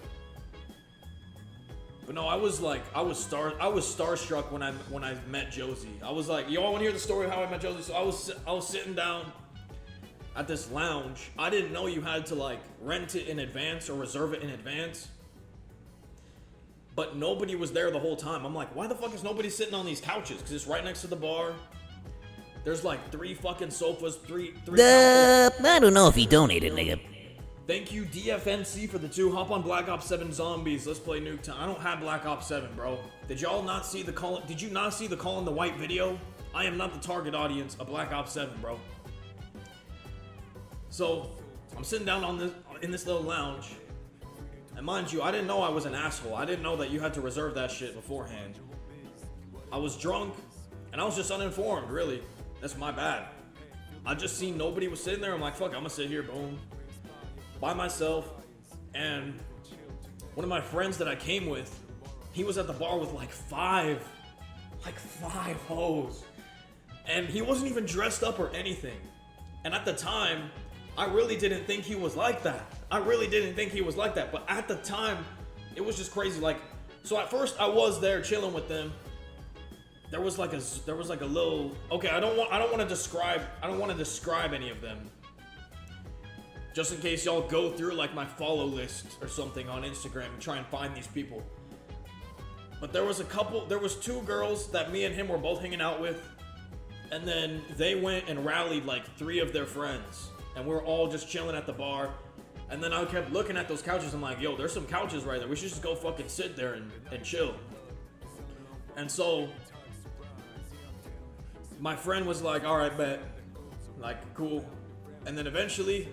But no, I was starstruck when I met Josie. I was like, y'all want to hear the story of how I met Josie? So I was sitting down at this lounge. I didn't know you had to like rent it in advance or reserve it in advance. But nobody was there the whole time. I'm like, why the fuck is nobody sitting on these couches? Because it's right next to the bar. There's like 3 fucking sofas, three I don't know if he donated, nigga. Thank you, DFNC, for the 2. Hop on Black Ops 7 Zombies. Let's play Nuketown. I don't have Black Ops 7, bro. Did y'all not see the call? Did you not see the Call in the White video? I am not the target audience of Black Ops 7, bro. So, I'm sitting down in this little lounge. And mind you, I didn't know I was an asshole. I didn't know that you had to reserve that shit beforehand. I was drunk, and I was just uninformed, really. That's my bad. I just seen nobody was sitting there. I'm like, fuck, I'm gonna sit here, boom, by myself. And one of my friends that I came with, he was at the bar with like five hoes. And he wasn't even dressed up or anything. And at the time, I really didn't think he was like that. But at the time, it was just crazy. Like, so at first I was there chilling with them. There was like a little, okay, I don't want to describe any of them. Just in case y'all go through like my follow list or something on Instagram and try and find these people. But there was two girls that me and him were both hanging out with. And then they went and rallied like 3 of their friends. And we were all just chilling at the bar. And then I kept looking at those couches. I'm like, yo, there's some couches right there. We should just go fucking sit there and chill. And so my friend was like, all right, bet. Like, cool. And then eventually,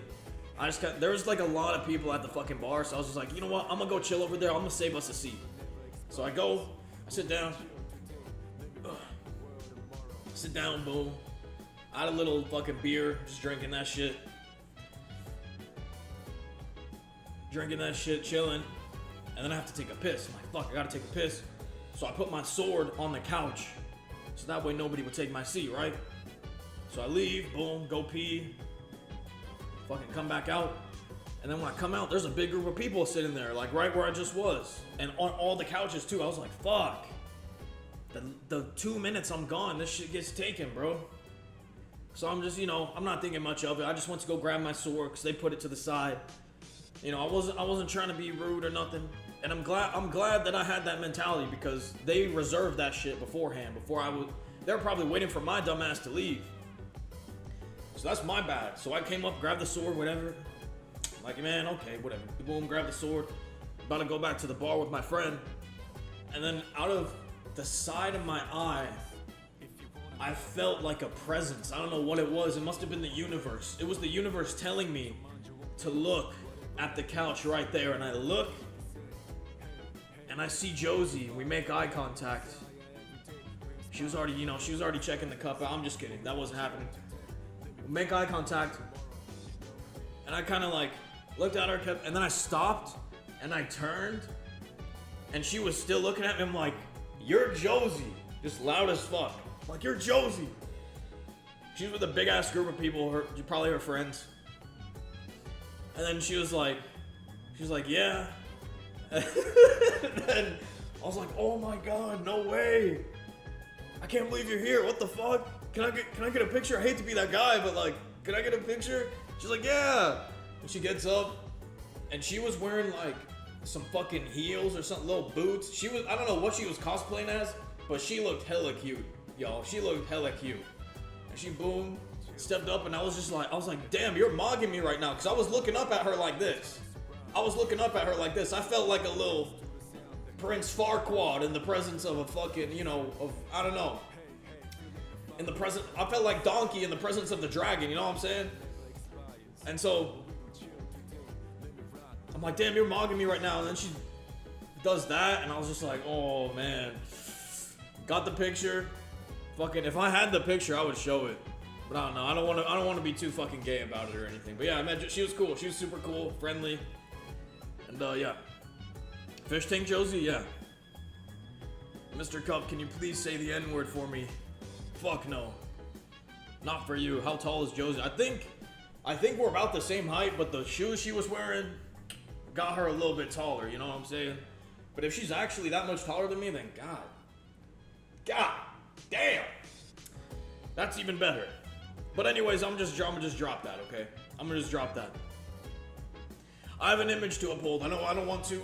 there was like a lot of people at the fucking bar. So I was just like, you know what? I'm gonna go chill over there. I'm gonna save us a seat. So I sit down. Sit down, boom. I had a little fucking beer, just drinking that shit. Chilling. And then I have to take a piss. I'm like, fuck, I gotta take a piss. So I put my sword on the couch. So that way nobody would take my seat, right? So I leave, boom, go pee. Fucking come back out. And then when I come out, there's a big group of people sitting there, like right where I just was. And on all the couches too. I was like, fuck. The 2 minutes I'm gone, this shit gets taken, bro. So I'm just, I'm not thinking much of it. I just went to go grab my sword because they put it to the side. I wasn't trying to be rude or nothing. And I'm glad that I had that mentality because they reserved that shit beforehand. They were probably waiting for my dumb ass to leave. So that's my bad. So I came up, grabbed the sword, whatever. I'm like, man, okay, whatever. Boom, grab the sword. About to go back to the bar with my friend. And then out of the side of my eye, I felt like a presence. I don't know what it was. It must have been the universe. It was the universe telling me to look at the couch right there. And I look, and I see Josie. We make eye contact. She was already checking the cup out. I'm just kidding. That wasn't happening. We make eye contact. And I kind of like looked at her, and then I stopped, and I turned, and she was still looking at me. I'm like, you're Josie. Just loud as fuck. I'm like, you're Josie. She's with a big ass group of people, probably her friends. And then she was like, yeah. And then I was like, oh my god, no way. I can't believe you're here. What the fuck? Can I get a picture? I hate to be that guy, but like, can I get a picture? She's like, yeah. And she gets up, and she was wearing like some fucking heels or something, little boots. I don't know what she was cosplaying as, but she looked hella cute, y'all. She looked hella cute. And she boom, stepped up, and I was like, damn, you're mogging me right now. Because I was looking up at her like this. I felt like a little Prince Farquaad in the presence of a fucking, I don't know. I felt like Donkey in the presence of the dragon, you know what I'm saying? And so, I'm like, damn, you're mogging me right now. And then she does that, and I was just like, oh man. Got the picture. Fucking, if I had the picture, I would show it. But I don't know. I don't want to be too fucking gay about it or anything. But yeah, I met. She was cool. She was super cool, friendly, and yeah. Fish Tank Josie, yeah. Mr. Cup, can you please say the N-word for me? Fuck no. Not for you. How tall is Josie? I think we're about the same height, but the shoes she was wearing got her a little bit taller, you know what I'm saying? But if she's actually that much taller than me, then God damn. That's even better. But anyways, I'm just drop that, okay? I'm gonna just drop that. I have an image to uphold. I don't want to,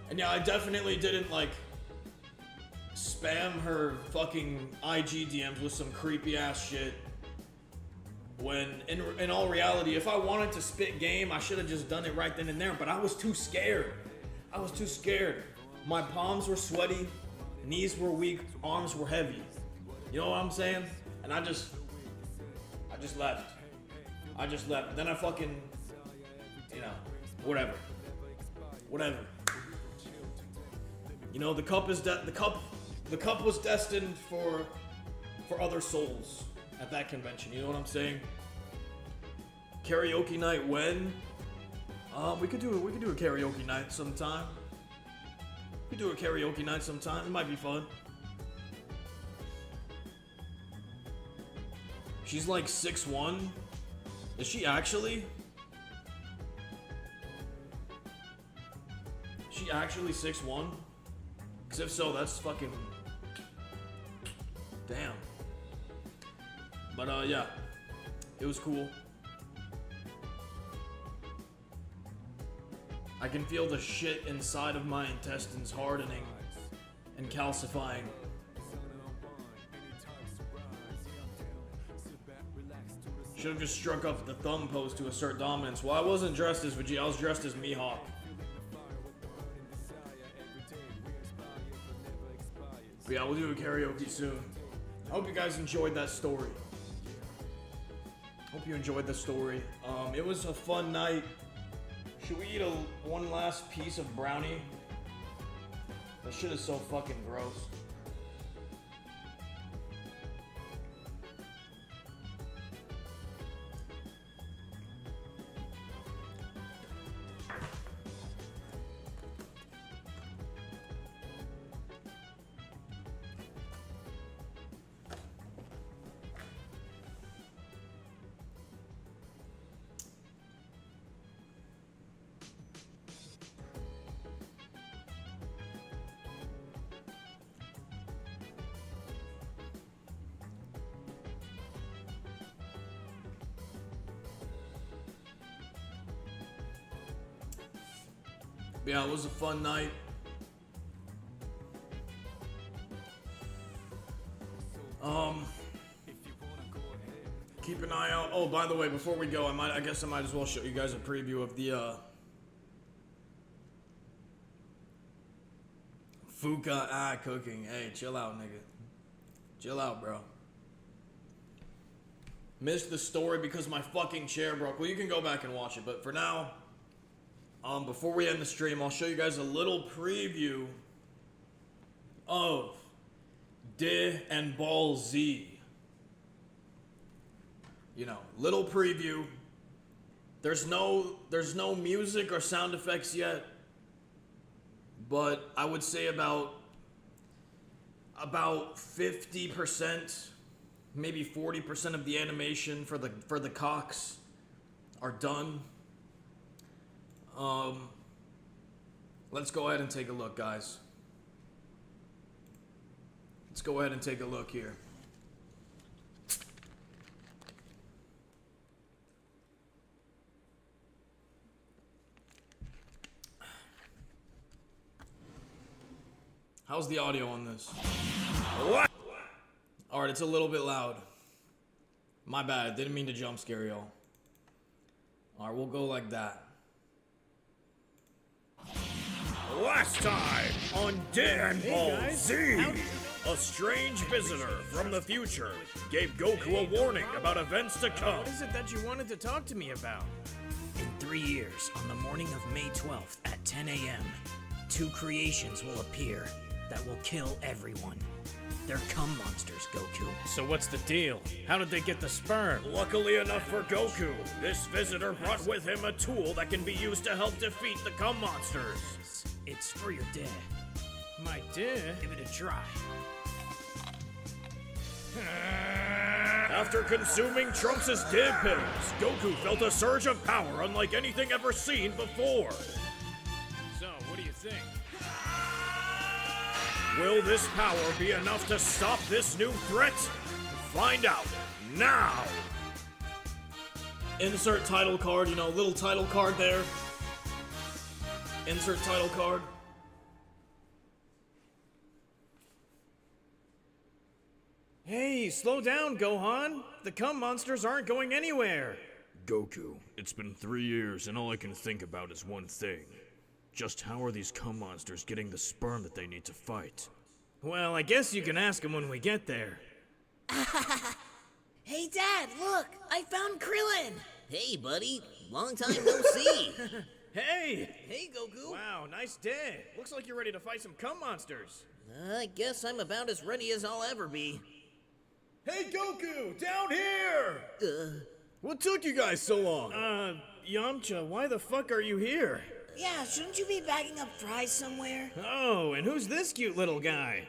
and yeah, I definitely didn't, like, spam her fucking IG DMs with some creepy ass shit. When, in all reality, if I wanted to spit game, I should have just done it right then and there, but I was too scared. My palms were sweaty, knees were weak, arms were heavy. You know what I'm saying? And I just left. Then I fucking, whatever. The cup is the cup The cup was destined for other souls at that convention. You know what I'm saying? Karaoke night when? We could do a karaoke night sometime. We could do a karaoke night sometime. It might be fun. She's like 6'1". Is she actually? Is she actually 6'1"? Because if so, that's fucking... Damn. But, yeah. It was cool. I can feel the shit inside of my intestines hardening and calcifying. Should have just struck up the thumb pose to assert dominance. Well, I wasn't dressed as Vegeta, I was dressed as Mihawk. But yeah, we'll do a karaoke soon. I hope you guys enjoyed that story. Hope you enjoyed the story. It was a fun night. Should we eat one last piece of brownie? That shit is so fucking gross. Yeah, it was a fun night. Keep an eye out. Oh, by the way, before we go, I guess I might as well show you guys a preview of the Fuka cooking. Hey, chill out, nigga. Chill out, bro. Missed the story because my fucking chair broke. Well, you can go back and watch it, but for now, before we end the stream, I'll show you guys a little preview of D and Ball Z. You know, little preview. There's no music or sound effects yet, but I would say about 50%, maybe 40% of the animation for the cocks are done. Let's go ahead and take a look, guys. Let's go ahead and take a look here. How's the audio on this? What? Alright, it's a little bit loud. My bad, didn't mean to jump scare y'all. Alright, we'll go like that. Last time on Dan Ball Z, a strange visitor from the future gave Goku a warning about events to come. What is it that you wanted to talk to me about? In 3 years, on the morning of May 12th at 10 a.m., 2 creations will appear that will kill everyone. They're cum monsters, Goku. So what's the deal? How did they get the sperm? Luckily enough for Goku, this visitor brought with him a tool that can be used to help defeat the cum monsters. It's for your dad. My dad? Give it a try. After consuming Trunks' did pills, Goku felt a surge of power unlike anything ever seen before. So, what do you think? Will this power be enough to stop this new threat? Find out now! Insert title card, you know, little title card there. Insert title card. Hey, slow down, Gohan! The cum monsters aren't going anywhere! Goku, it's been 3 years and all I can think about is one thing. Just how are these cum monsters getting the sperm that they need to fight? Well, I guess you can ask them when we get there. Hey, Dad, look! I found Krillin! Hey, buddy. Long time no see. Hey! Hey, Goku. Wow, nice day. Looks like you're ready to fight some cum monsters. I guess I'm about as ready as I'll ever be. Hey, Goku, down here! What took you guys so long? Yamcha, why the fuck are you here? Yeah, shouldn't you be bagging up fries somewhere? Oh, and who's this cute little guy?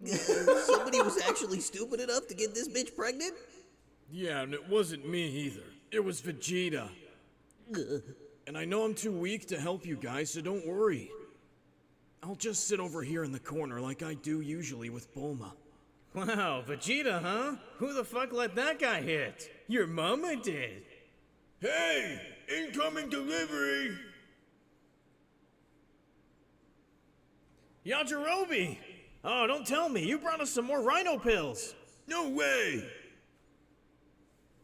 Somebody was actually stupid enough to get this bitch pregnant? Yeah, and it wasn't me either. It was Vegeta. And I know I'm too weak to help you guys, so don't worry. I'll just sit over here in the corner like I do usually with Bulma. Wow, Vegeta, huh? Who the fuck let that guy hit? Your mama did. Hey! Incoming delivery! Yajirobe! Oh, don't tell me, you brought us some more rhino pills! No way!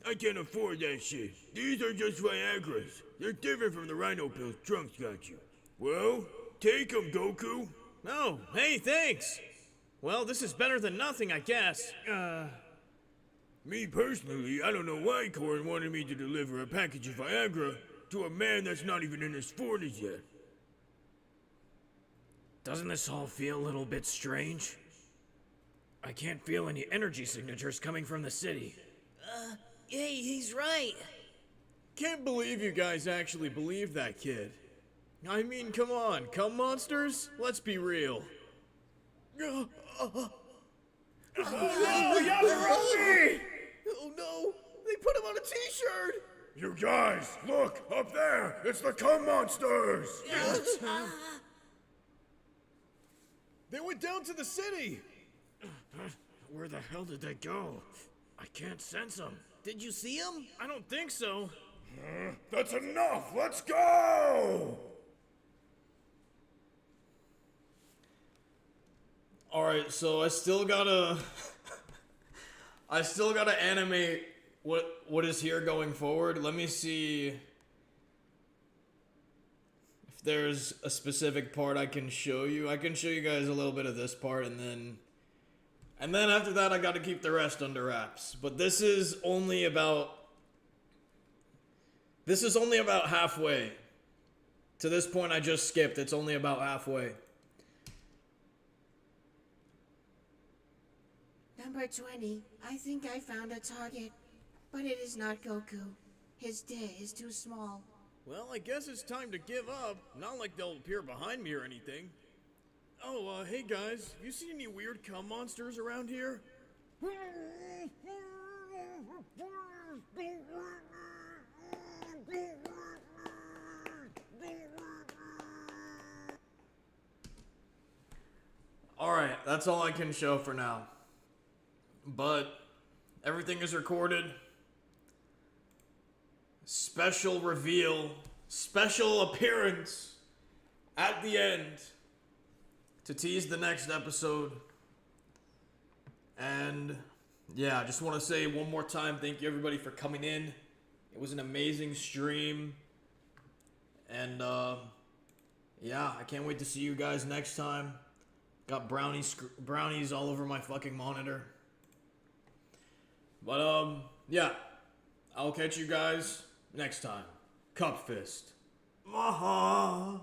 I can't afford that shit. These are just Viagra's. They're different from the rhino pills Trunks got you. Well, take them, Goku. Oh, hey, thanks! Well, this is better than nothing, I guess. Me personally, I don't know why Korn wanted me to deliver a package of Viagra to a man that's not even in his 40s yet. Doesn't this all feel a little bit strange? I can't feel any energy signatures coming from the city. Hey, he's right. Can't believe you guys actually believe that kid. I mean, come on, cum monsters? Let's be real. Oh, Yajirobe! Oh no, they put him on a t-shirt! You guys, look, up there! It's the cum monsters! They went down to the city! Where the hell did they go? I can't sense them. Did you see him? I don't think so. That's enough! Let's go! Alright, so I still gotta animate what is here going forward. Let me see if there's a specific part I can show you. I can show you guys a little bit of this part, and then after that I gotta keep the rest under wraps. But this is only about halfway. To this point I just skipped. It's only about halfway. Number 20, I think I found a target, but it is not Goku. His day is too small. Well, I guess it's time to give up. Not like they'll appear behind me or anything. Oh, hey guys, you seen any weird cum monsters around here? Alright, that's all I can show for now. But everything is recorded. Special reveal, special appearance at the end to tease the next episode. And yeah, I just want to say one more time, thank you everybody for coming in. It was an amazing stream. And yeah, I can't wait to see you guys next time. Got brownies all over my fucking monitor. But yeah, I'll catch you guys next time. Cup fist. Maha.